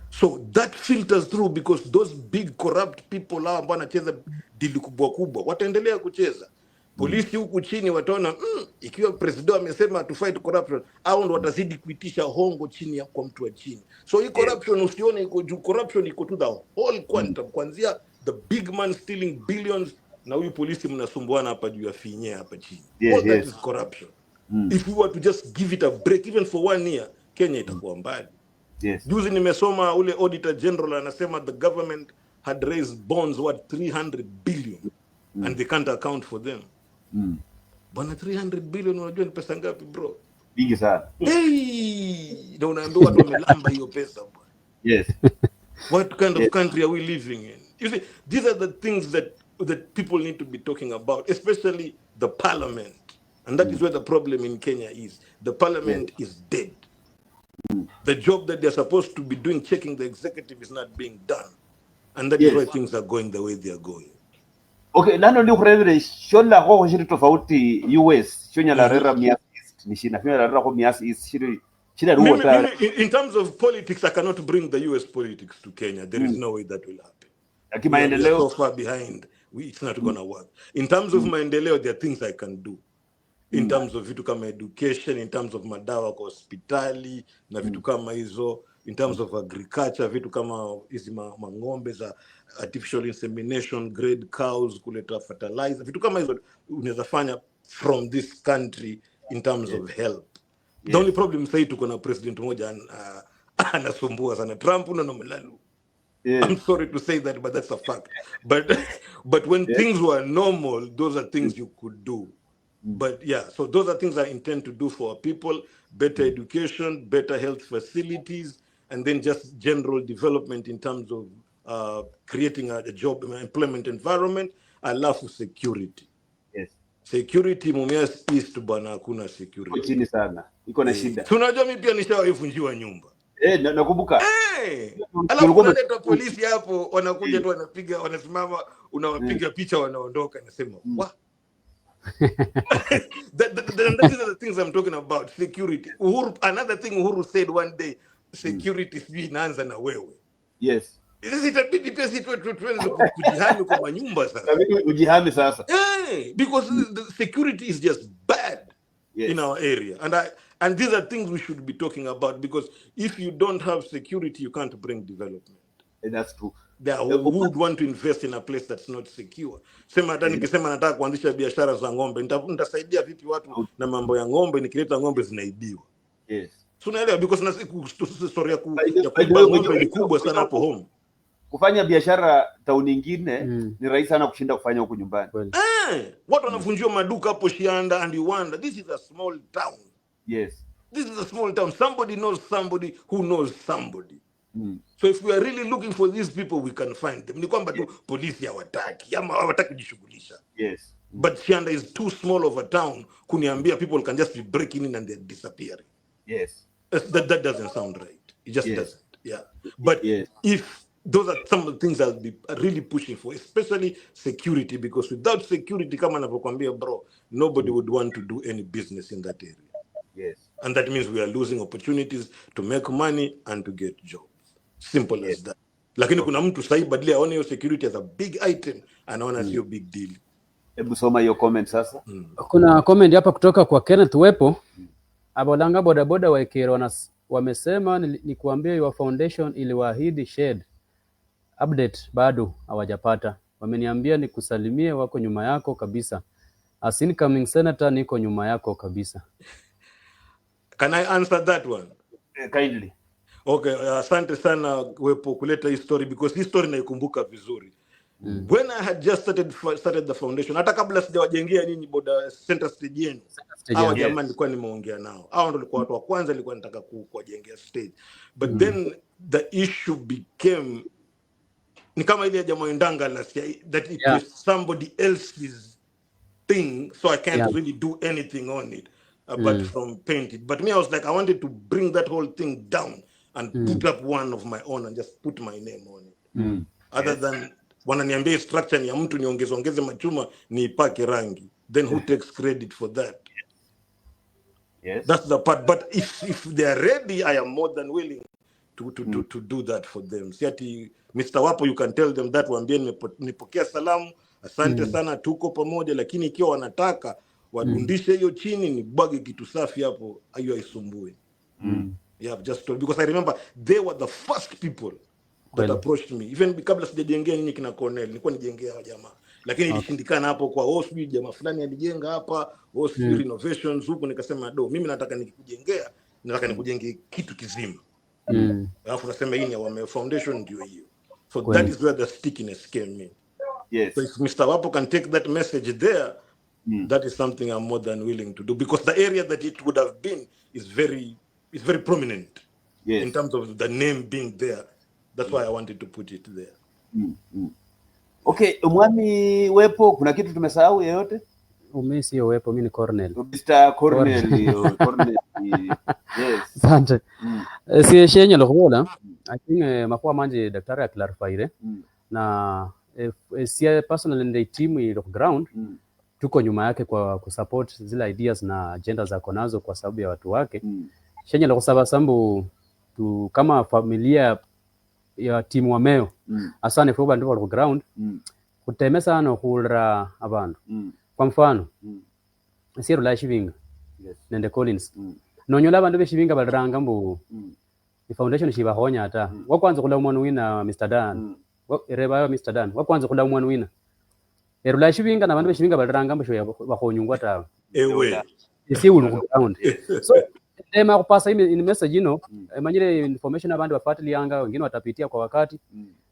So that filters through, because those big corrupt people ambao wanacheza dili kubwa wataendelea kucheza. Polisi huku chini wataona ikiwa president amesema to fight corruption, au ndo watazidi kuitisha hongo chini kwa mtu wa chini. So hii corruption usione iko juu, corruption iko to the whole quantum, kuanzia the big man stealing billions na huyu polisi mnasumbuana hapa juu ya finye hapa chini. All that is corruption. If we were to just give it a break even for 1 year, Kenya itakuwa mbali. Yes. Juzi nimesoma ule auditor general anasema the government had raised bonds worth 300 billion and they can't account for them. Bwana 300 billion unajua ni pesa ngapi bro? Bigi sana. Hey, na unaambiwa watu wamelamba hiyo pesa bwana. Yes. What kind of country are we living in? You see, these are the things that people need to be talking about, especially the parliament. And that is where the problem in Kenya is. The parliament is dead. The job that they're supposed to be doing, checking the executive, is not being done. And that is why things are going the way they are going. Okay, nano ndio kurevere shola ho shiri tofauti US shonya la rera Mias East ni shina shonya la rera ho Mias East shiri ruota. In terms of politics, I cannot bring the US politics to Kenya. There is no way that will happen. Akimaendeleo so far behind. It's not going to work. In terms of maendeleo, there are things I can do. In terms of vitu kama education, in terms of madawa kwa hospitali na vitu kama hizo, in terms of agriculture, vitu kama hizi mangombe za artificial insemination, grade cows, kuleta fertilizer, vitu kama hizo unaweza fanya from this country in terms of help. The only problem say tuko na president mmoja anasumbua sana, Trump na Melalu. I'm sorry to say that, but that's a fact. But when things were normal, those are things you could do. But yeah, so those are things I intend to do for our people: better education, better health facilities, and then just general development in terms of creating a job employment environment. I love security. Yes. Security Mumias East bwana, hakuna security. Chini sana. Iko na shida. Tunajua mimi pia nishawaivunjiwa nyumba. Nakumbuka. Alafu unaleta polisi hapo, wanakuja tu wanapiga, wanasimama, unawapiga picha, wanaondoka, nasema wa that is the things I'm talking about. Security. Another thing Uhuru said one day, security sijui inaanza na wewe. Yes. Sisi itabidi pia sisi tuweze kujihami kwa manyumba sasa. Ujihami sasa. Because the security is just bad in our area. And these are things we should be talking about, because if you don't have security, you can't bring development. That's true. Who would want to invest in a place that's not secure? Sema hata nikisema nataka kuanzisha biashara za ng'ombe, nitasaidia vipi watu na mambo ya ng'ombe nikileta ng'ombe zinaibiwa? Yes. So unaelewa, because na story ya kuiba ng'ombe ni kubwa sana hapo home. Kufanya biashara town nyingine ni rahisi sana kushinda kufanya huko nyumbani. Watu wanavunjia maduka hapo Shianda, and you wonder, this is a small town. Yes. This is a small town. Somebody knows somebody who knows somebody. So if we are really looking for these people, we can find them. Ni kwamba tu polisi hawataki ama hawataki kujishughulisha. Yes. But Shianda is too small of a town kuniambia people can just be breaking in and they're disappearing. Yes. That doesn't sound right. It just doesn't. Yeah. But if those are some of the things I'll be really pushing for, especially security, because without security, come on, bro, nobody would want to do any business in that area. Yes. And that means we are losing opportunities to make money and to get jobs. Simple as that. Lakini kuna mtu sahi badili aone hiyo security as a big item, anaona sio big deal. Hebu soma hiyo comment sasa. Kuna comment hapa kutoka kwa Kenneth Wepo. Abolanga bodaboda wa Ikero wamesema ni kuambia your foundation iliwaahidi shed update bado hawajapata. Wameniambia nikusalimie, wako nyuma yako kabisa. As incoming senator niko nyuma yako kabisa. Can I answer that one? Kindly. Okay, asante sana Wepo kuleta hii story, because hii story naikumbuka vizuri. When I had just started the foundation, hata kabla sijawajengea nyinyi boda center stage yenu, hawa jamaa nilikuwa nimeongea nao. Hao ndio walikuwa watu wa kwanza nilikuwa nataka kuwajengea stage. But then the issue became ni kama ile jamaa Ndanga last year, that it was somebody else's thing, so I can't really do anything on it but from paint it. But me, I was like, I wanted to bring that whole thing down and put up one of my own and just put my name on it. Other than wananiambia structure ni ya mtu niongeze machuma niipake rangi, then who takes credit for that? Yes. That's the part. But if they are ready, I am more than willing to do that for them. Siati Mr. Wapo, you can tell them that, waambie nipokea salamu, asante sana, tuko pamoja, lakini ikiwa wanataka wadundishe hiyo chini ni bagi kitu safi hapo, hiyo haisumbui. Yeah, just told, because I remember they were the first people that approached me. Even kabla sijajengea nini kina Cornell, nilikuwa nijengea hao jamaa. Lakini ilishindikana hapo kwa Osby, jamaa fulani alijenga hapa, Osby renovations huko, nikasema mimi nataka nikikujengea, nataka nikujengee kitu kizima. Alafu nasema hii ni Wame Foundation ndio hiyo. So that is where the stickiness came in. Yes. So if Mr. Wapo can take that message there, that is something I'm more than willing to do, because the area that it would have been is very prominent in terms of the name being there. That's why I wanted to put it there. Okay, Mwami Wepo, kuna kitu tumesahau yeyote? Mimi sio Wepo, mimi ni Cornell. Mr. Cornell, Cornell. Yes. Asante. Si shenye lokola, I think makwa manje daktari ya clarify na si personal and team ile ground tuko nyuma yake kwa kusupport zile ideas na agenda za konazo kwa sababu ya watu wake. Shenye lokusaba sambu tu kama familia ya timu wa Meo asane fuba ndio kwa ground kutemesa no kulra abantu kwa mfano siro la shivinga nende Collins nonyola abantu beshivinga baliranga mbu foundation shibahonya ata wakwanza kula umwana wina Mr. Dan rebayo Mr. Dan wakwanza kula umwana wina erula shivinga na abantu beshivinga baliranga mbu shoya bahonyungwa ta ewe isi ulu ground so ema kupasa in message ino manyire information abantu bafuatilianga wengine watapitia kwa wakati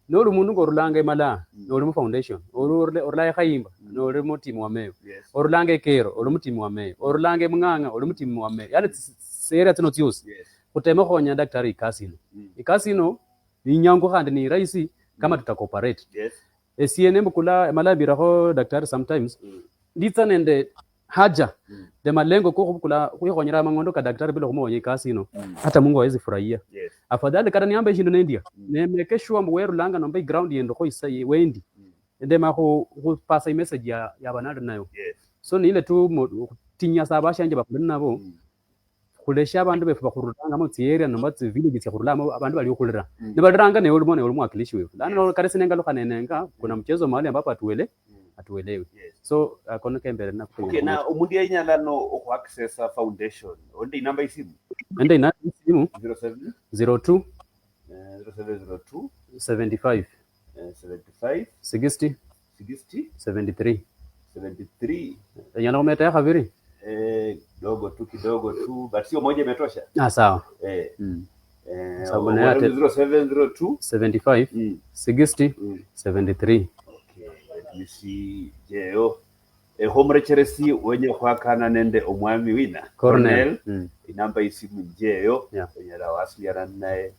no rumundu ngorulanga imala no rumu foundation orula khaimba no rumu timu wa Meo orulanga Ikero orumu timu wa Meo orulanga Mnganga orumu timu wa Meo, yani sera tino tius kutema khonya daktari ikasino ni nyango khande ni raisi kama tutakooperate CNN kula malabira ho daktari sometimes nditsa nende haja de malengo ko kula kuyikhonyera mangondo ka daktari bila kumoye kasino hata Mungu hawezi furahia. Afadhali kana niambe shindo nendia nemeke sure mweru langa nombe ground yendo ko isai wendi ndema ko pasa message ya banado nayo. So ni ile tu tinya sabasha nje bakunda nabo kulesha abantu befu bakururanga mu area no matsi village tsakurulama abantu bali okulira ne badiranga ne olumone olumwakilishi wewe lana kare sinenga lokanenenga kuna mchezo mahali ambapo atuelewe. So akona kembere na okay na umundi yenyala no ku access foundation onde inamba isimu ende ina isimu 0702 75 60 73 yana umeta khaviri kidogo tu but sio moja imetosha. Sawa. Sababu na yake 0702 75 60 73. Okay, let me see jeo home recheresi wenye kwakana nende omwami wina Cornell inamba isimu jeo wenye rawasiliana naye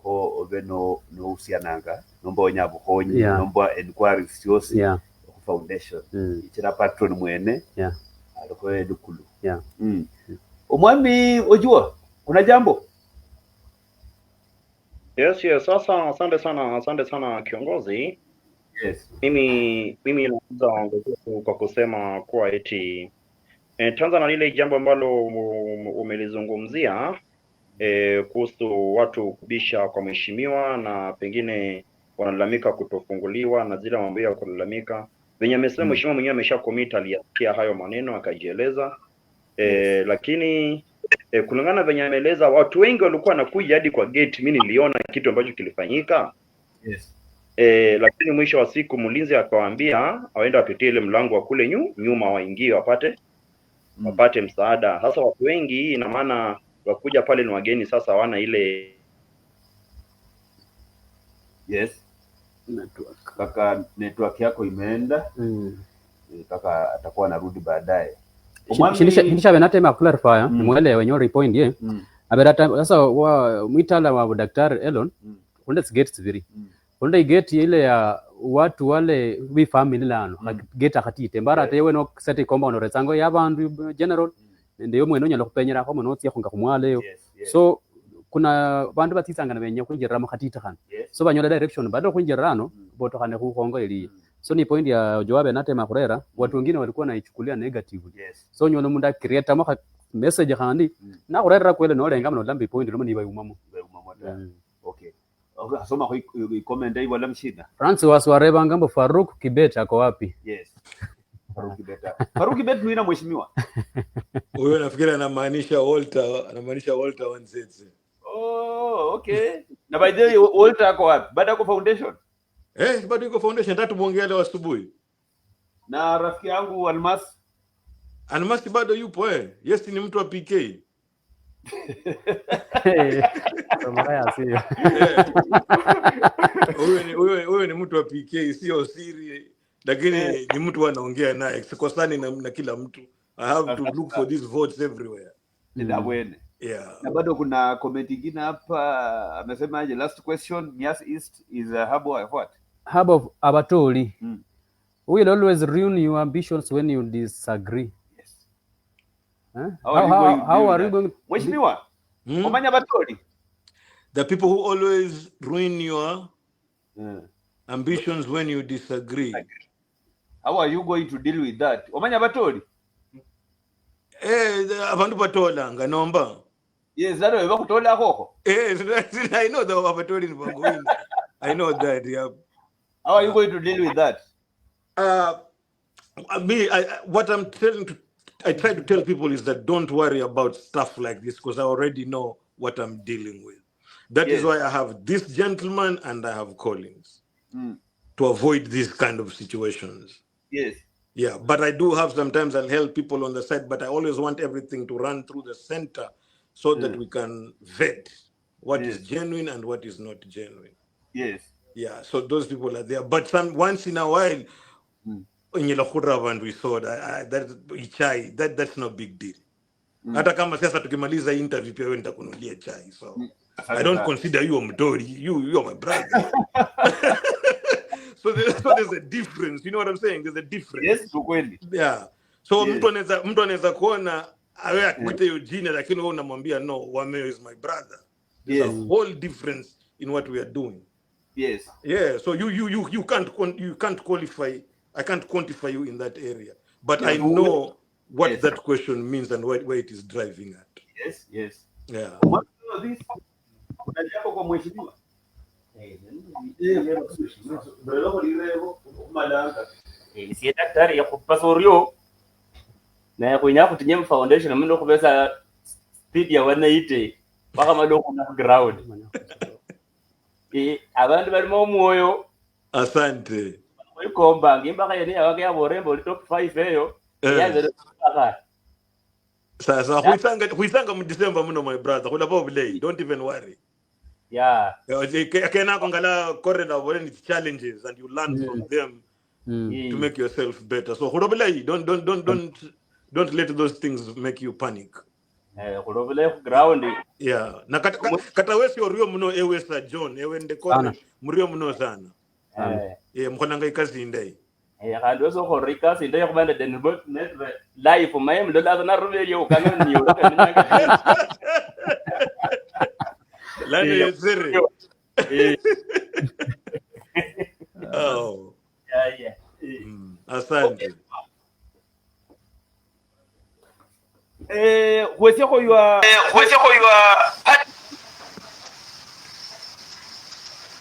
ho obeno no usiananga nomba onyabuhonyi nomba enquiries yose ku foundation ichira patron mwene alikuwa dukulu omwami ojua Kuna jambo? Yes, sasa asante sana kiongozi. Yes. Mimi naanza ongezea kwa kusema kuwa eti tuanza na lile jambo ambalo umelizungumzia kuhusu watu kubisha kwa mheshimiwa na pengine wanalalamika kutofunguliwa na zile mambo ya kulalamika. Venye amesema mheshimiwa mwenyewe ameshakomita aliyasikia hayo maneno akajieleza. Lakini kulingana venye ameeleza watu wengi walikuwa wanakuja hadi kwa gate, mimi niliona kitu ambacho kilifanyika. Yes. Lakini mwisho wa siku mlinzi akawaambia waende wapitie ile mlango wa kule nyuma waingie wapate msaada. Sasa watu wengi ina maana wakuja pale ni wageni, sasa hawana ile Yes. Kaka network yako imeenda. Kaka atakuwa anarudi baadaye. Hinisha benatema clarify mwele wenyo repoint ye. Aberata sasa wa mwitala wa daktari Elon kunde gates viri. Kunde gate ile ya watu wale we family lano gate akatite mbara tewe no seti komba no retsango yabandu general ndiyo mweno nyalo kupenyera ko monoti yakunga kumwale. So kuna bandu batitsanga nabenya kunjira makatita kana. So banyola direction bado kunjirano boto kana kukongo ili. So ni point ya Joabe natema kurera watu wengine walikuwa naichukulia negative. So nyono munda create maka message kandi na kurera kwele no lenga mno lambi point lumo ni bayumamo. Okay. Asoma kwa comment hii wala mshida. France waswareba ngambo Faruk Kibet ako wapi? Yes. Faruk Kibet. Faruk Kibet ni mheshimiwa. Huyo nafikiri anamaanisha Walter Wanzeze. Oh, okay. Na by the way Walter ako wapi? Baada ya foundation? Bado yuko foundation tatu muongea leo asubuhi. Na rafiki yangu Almas bado yupo Yes, ni mtu wa PK. Mbaya sio. Huyo ni mtu wa PK, sio siri, lakini ni mtu anaongea naye. Sikosani na kila mtu. I have to look for these votes everywhere. Ndabwene. Yeah. Na bado kuna comment nyingine hapa amesemaje, last question, Nias East is a hub of what? Hub of Abatoli. Will always ruin your ambitions when you disagree. Yes. How are you going? Mheshimiwa, Omanya Abatoli. The people who always ruin your ambitions when you disagree. How are you going to deal with that? Omanya Abatoli. Abantu batola nganomba. Yes, that way bakutola koko. I know the Abatoli in Bangui. I know that, yeah. How are you going to deal with that? I try to tell people is that don't worry about stuff like this because I already know what I'm dealing with. That is why I have this gentleman and I have Collins to avoid these kind of situations. Yes. Yeah, but I do have sometimes I'll help people on the side, but I always want everything to run through the center so that we can vet what is genuine and what is not genuine. Yes. Yeah, so those people are there. But once in a while, and we saw that's no big deal. Hata kama sasa tukimaliza interview pia wewe nitakunulia chai. So I don't consider you a mtori. You are my brother. So there's a difference. You know what I'm saying? There's a difference. Yes, kweli. Yeah. So mtu anaweza kuona awe akuite hiyo jina lakini wewe unamwambia no, Wameo is my brother. There's a whole difference in what we are doing. Yes. Yeah, so you can't qualify. I can't quantify you in that area, but I know what that question means and where it is driving at. Yes, yes. Yeah. Kwa mheshimiwa. Si daktari ya kupasorio na ya kunya kutinye foundation mndo kubesa speed ya 180 baka madoko na ground. Abantu barimo moyo. Asante. Komba ngimbaka yene yake yaborembo top 5 eyo yaze baka sasa huisanga mu December muno my brother kula boblay, don't even worry. Yeah, akena kongala corridor when it's challenges and you learn from them to make yourself better. So huroblay, don't let those things make you panic. Huroblay ground. Yeah, na kata wesi orio muno ewesa John ewende kone murio muno sana. Mkonanga ikazi ndai. Kando so horika sinde yakubanda denbot net live mayem lola na rubeli ukanga niyo Lani yesere. Oh. Yeah. Asante. Huwezi kujua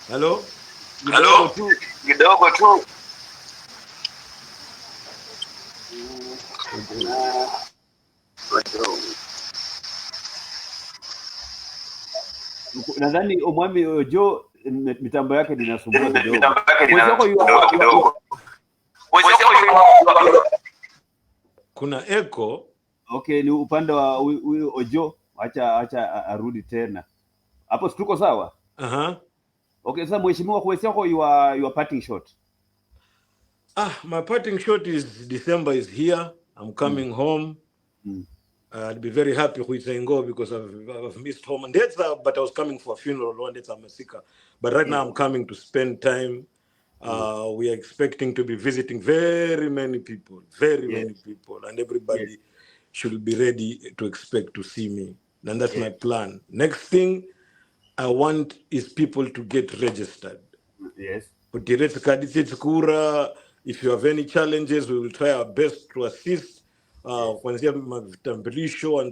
Hello? Kidogo tu. Nadhani omwami Ojo mitambo yake inasumbua kidogo. Kuna echo. Okay, ni upande wa huyu Ojo, acha arudi tena. Hapo tuko sawa? Okay, sasa mheshimiwa huwezi your parting shot. My parting shot is December is here. I'm coming home. I'll be very happy with Ingo because I've missed home. And that's but I was coming for a funeral one day I'm Masika. But right now I'm coming to spend time. We are expecting to be visiting very many people, many people, and everybody should be ready to expect to see me. And that's my plan. Next thing I want is people to get registered. Yes. If you have any challenges, we will try our best to assist. And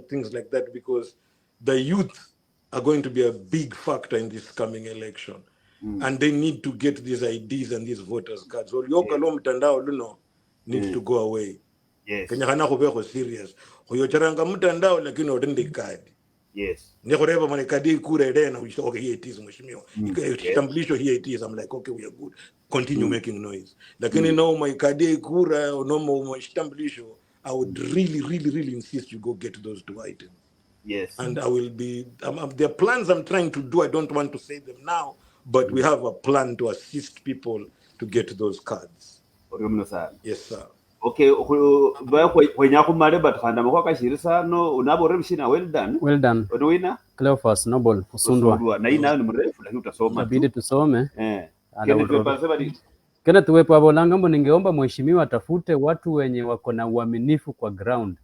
things like that, because the youth are going to be a big factor in this coming election, and they need to get these IDs and these voters cards. So needs to go away. Yes. Serious. Yes. Okay, here it is, here it is. I'm like, okay, we are good. Continue making noise. Lakini no my kadi kura or no my stambulisho. I would really insist you go get those 2 items. Yes. And I will be, there are plans I'm trying to do. I don't want to say them now, but we have a plan to assist people to get those cards. Yes, sir. Okay, when you come but khanda mako kashirisa no unabo remshina well done. Well done. Odwina Cleophas Noble Kusundwa. Na ina ni mrefu lakini utasoma. Inabidi tusome. Kenneth Wepo Abolanga, ningeomba mheshimiwa atafute watu wenye wako na uaminifu kwa ground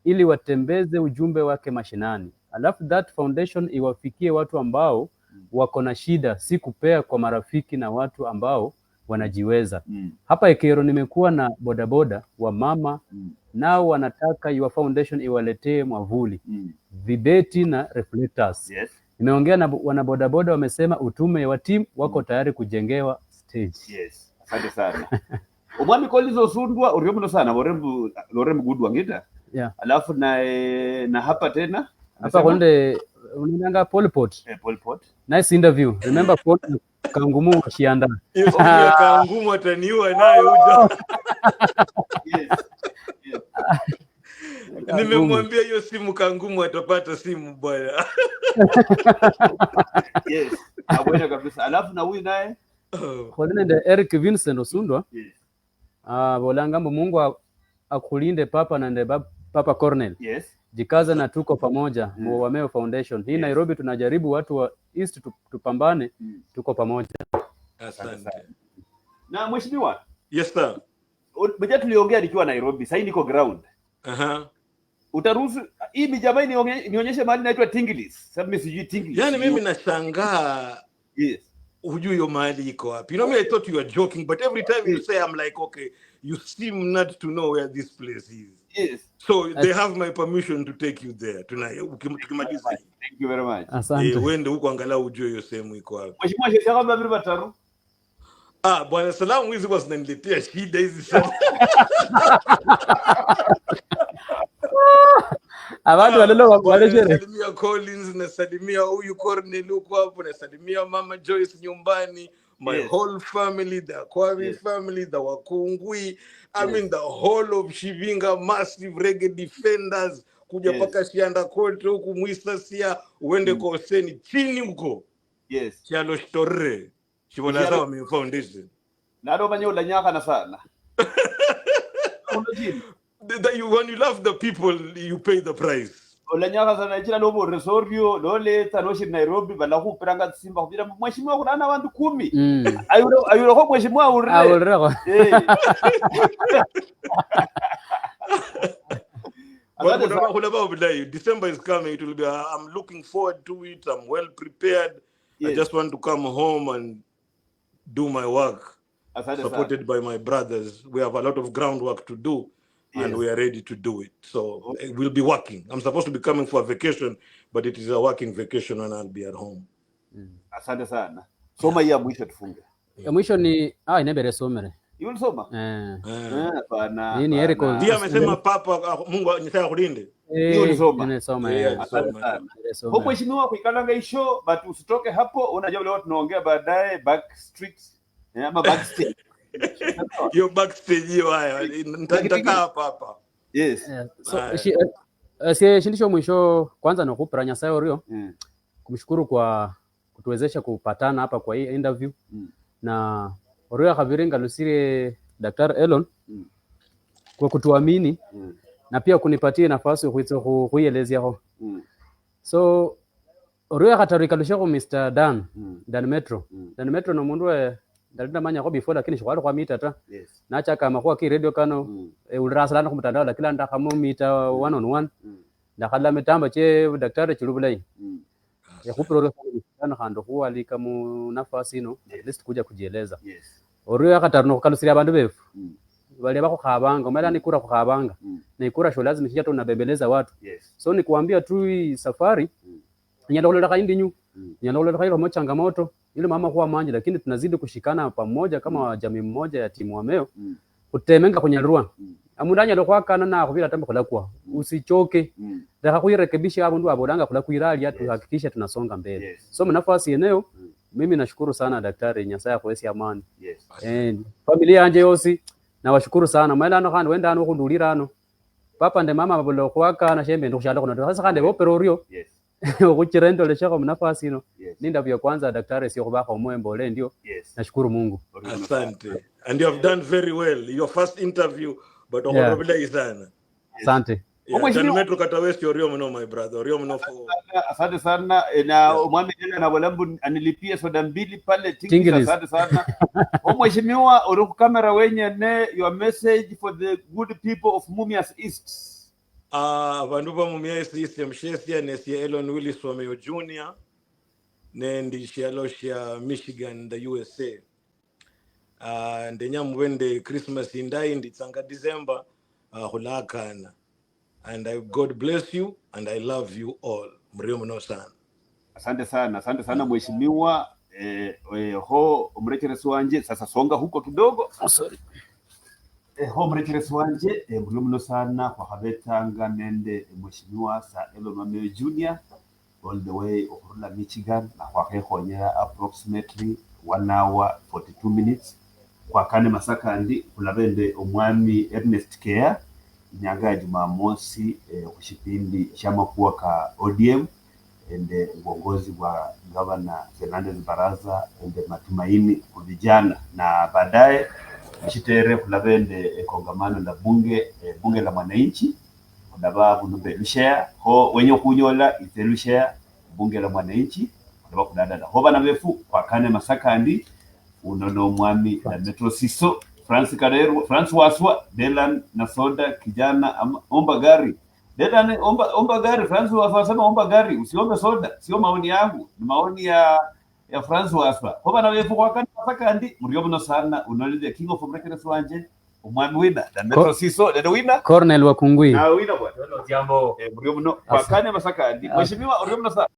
ili watembeze ujumbe wake mashinani. Alafu that foundation iwafikie watu ambao wako na shida, si kupea kwa marafiki na watu ambao wanajiweza. Hapa Ekero nimekuwa na bodaboda wa mama nao wanataka your foundation iwaletee mwavuli, vibeti na reflectors. Yes. Nimeongea na wanabodaboda, wamesema utume wa team wako tayari kujengewa stage. Yes. Asante sana. Omwami Kolizo Sundwa uriyomuno sana Lorem Gudwa ngita. Yeah. Alafu na hapa tena hapa konde unanga Polpot. Polpot. Nice interview. Remember Paul Kangumu Shianda. Kangumu ataniua naye huja. Yes. Nimemwambia hiyo simu Kangumu atapata simu bwana. Yes. Abwena kabisa. Alafu na huyu naye Kolene Eric Vincent Osundwa. Yes. Bolanga Mungu akulinde papa na Papa Cornel. Yes. Jikaza na tuko pamoja. Wameo Foundation. Hii Nairobi tunajaribu watu wa East tupambane, tuko pamoja. Asante. Na mheshimiwa. Yes sir. Mmoja tuliongea nikiwa Nairobi, sasa niko ground. Utaruhusu hii mijamaa nionyeshe mahali inaitwa Tinglis. Sasa mimi sijui Tinglis. Yaani mimi nashangaa. Yes. Hujui hiyo mahali iko wapi. You know me, I thought you were joking, but every time you say, I'm like, okay, you seem not to know where this place is. Yes. So they have my permission to take you there tonight. Thank you very much. Asante. Wende huko angalau ujue hiyo sehemu iko wapi. Mheshimiwa Sheikh kama vile bataru. Bwana salamu hizi kwa zinaniletea shida hizi sana. Abantu walelo walejere. Nasalimia Collins, nasalimia huyu Cornel huko hapo, nasalimia mama Joyce nyumbani, my whole family, the Kwame family, the Wakungui, I mean the whole of Shivinga massive reggae defenders, kuja paka Shianda kote huku Mwisasia, uende kwa Hoseni chini huko. Yes. Chalo Shtorre. Shibona sawa mi foundation. Nado manyo la nyaka na sana. When you love the people, you pay the price. Olanyaka sana chila lobo resorio lole tanoshi Nairobi bala kupiranga Simba kupira mheshimiwa kuna na wandu 10. Ayuro kwa mheshimiwa urre. December is coming. It will be. I'm looking forward to it. I'm well prepared. Yes. I just want to come home and do my work, supported by my brothers. We have a lot of groundwork to do, and we are ready to do it. So we'll be working. I'm supposed to be coming for a vacation, but it is a working vacation, and I'll be at home. Asante sana. Soma ya mwisho tufunge. Ya mwisho ni inabere somere. Yule soma? Bana. Hii ni Eriko. Ndio amesema papa Mungu anitaka kulinde. Yule soma. Nimesoma. Kwa mheshimiwa kuikalanga hisho, but usitoke hapo, unajua leo tunaongea baadaye backstage. Ama backstage. Hiyo backstage hiyo haya. Nitakaa hapa. Yes. So shindisho mwisho kwanza nakupra Nyasaye orio. Kumshukuru kwa kutuwezesha kupatana hapa kwa hii interview. Na orio kaviringa lusire Daktari Elon kwa kutuamini na pia kunipatia nafasi kuielezea ho. So orio katarika lushako Mr. Dan Metro. Dan Metro no mundu ndalinda manya ko before lakini shwali kwa mita ta. Na acha kama kwa ki radio kano ulrasalana ku mtandao lakini nda kama mita 1 on 1. Ndakhala mitamba che daktari chilubulai. Ya kupro sana hando huwa alika mu nafasi no at least kuja kujieleza. Orio akatarno kalusiri abantu befu. Wale bako khabanga mala ni kura khabanga. Na ikura sho lazima shija tunabembeleza watu. So ni kuambia tu hii safari nyalolela kaindi nyu. Nyalolela kailo mo changamoto ile mama kuwa manje lakini tunazidi kushikana pamoja kama jamii mmoja ya timu Wameo. Kutemenga kwenye rua. Amundanya lokwa kana na kuvira tamba kula kwa. Usichoke. Ndaka kuirekebisha hapo ndio abodanga kula kuirali tuhakikisha tunasonga mbele. So nafasi eneo mimi nashukuru sana Daktari Nyasaye kwa esi amani. Familia yanje yosi na washukuru sana. Maana ano kandi wenda ano kundulira ano. Papa nde mama babolo kwaka na shembe ndukushala kuna. Sasa kandi boperorio. Ukuchirendo leshako nafasi ino. Ninda vya kwanza Daktari sio kubaka umwembo le ndio. Nashukuru Mungu. Asante. And you have done very well. Your first interview but honorable sana. Asante. Dan Metro katawesti orio mno my brother. Orio mno for. Asante sana na umwami tena na walambu anilipia soda mbili pale Tingis. Asante sana. Mheshimiwa oruku kamera wenye ne your message for the good people of Mumias East. Vandu va Mumias East mshesia nesia Elon Willis Wameo Jr. Nendi shialoshia Michigan the USA. Ndenya mwende Christmas indai nditsanga December hulakana. And God bless you and I love you all. Mrio mno sana. Asante sana mheshimiwa. Ho mrecheresi wanje sasa songa huko kidogo. Sorry. Ho mrecheresi wanje mrio mno sana kwa habetanga nende mheshimiwa sa Elon Wameo Jr. all the way Okurula Michigan na kwa kehonyera approximately 1 hour 42 minutes. Kwa kane masakandi kulabende omwami Ernest Care nyaga Jumamosi kushipindi chama kuwa ka ODM ende uongozi wa Governor Fernandez Baraza ende matumaini kwa vijana na baadaye mshitere kulabende kongamano la bunge la mwananchi kudaba bunube lushare ho wenye kunyola itelushare bunge la mwananchi kudaba kudada ho bana befu kwa kane masakandi unono mwami na Metro Siso France Kareru France Waswa Delan na Soda kijana omba gari Delan omba gari France Waswa sema omba gari usiombe soda sio maoni yangu ni maoni ya France Waswa hoba na wefu kwa kani masakandi muriobono sana unolide king of breakers wanje umwami wina na Metro Siso ndio wina Cornel Wakungwi na wina bwana jambo muriobono kwa kani masakandi mheshimiwa muriobono sana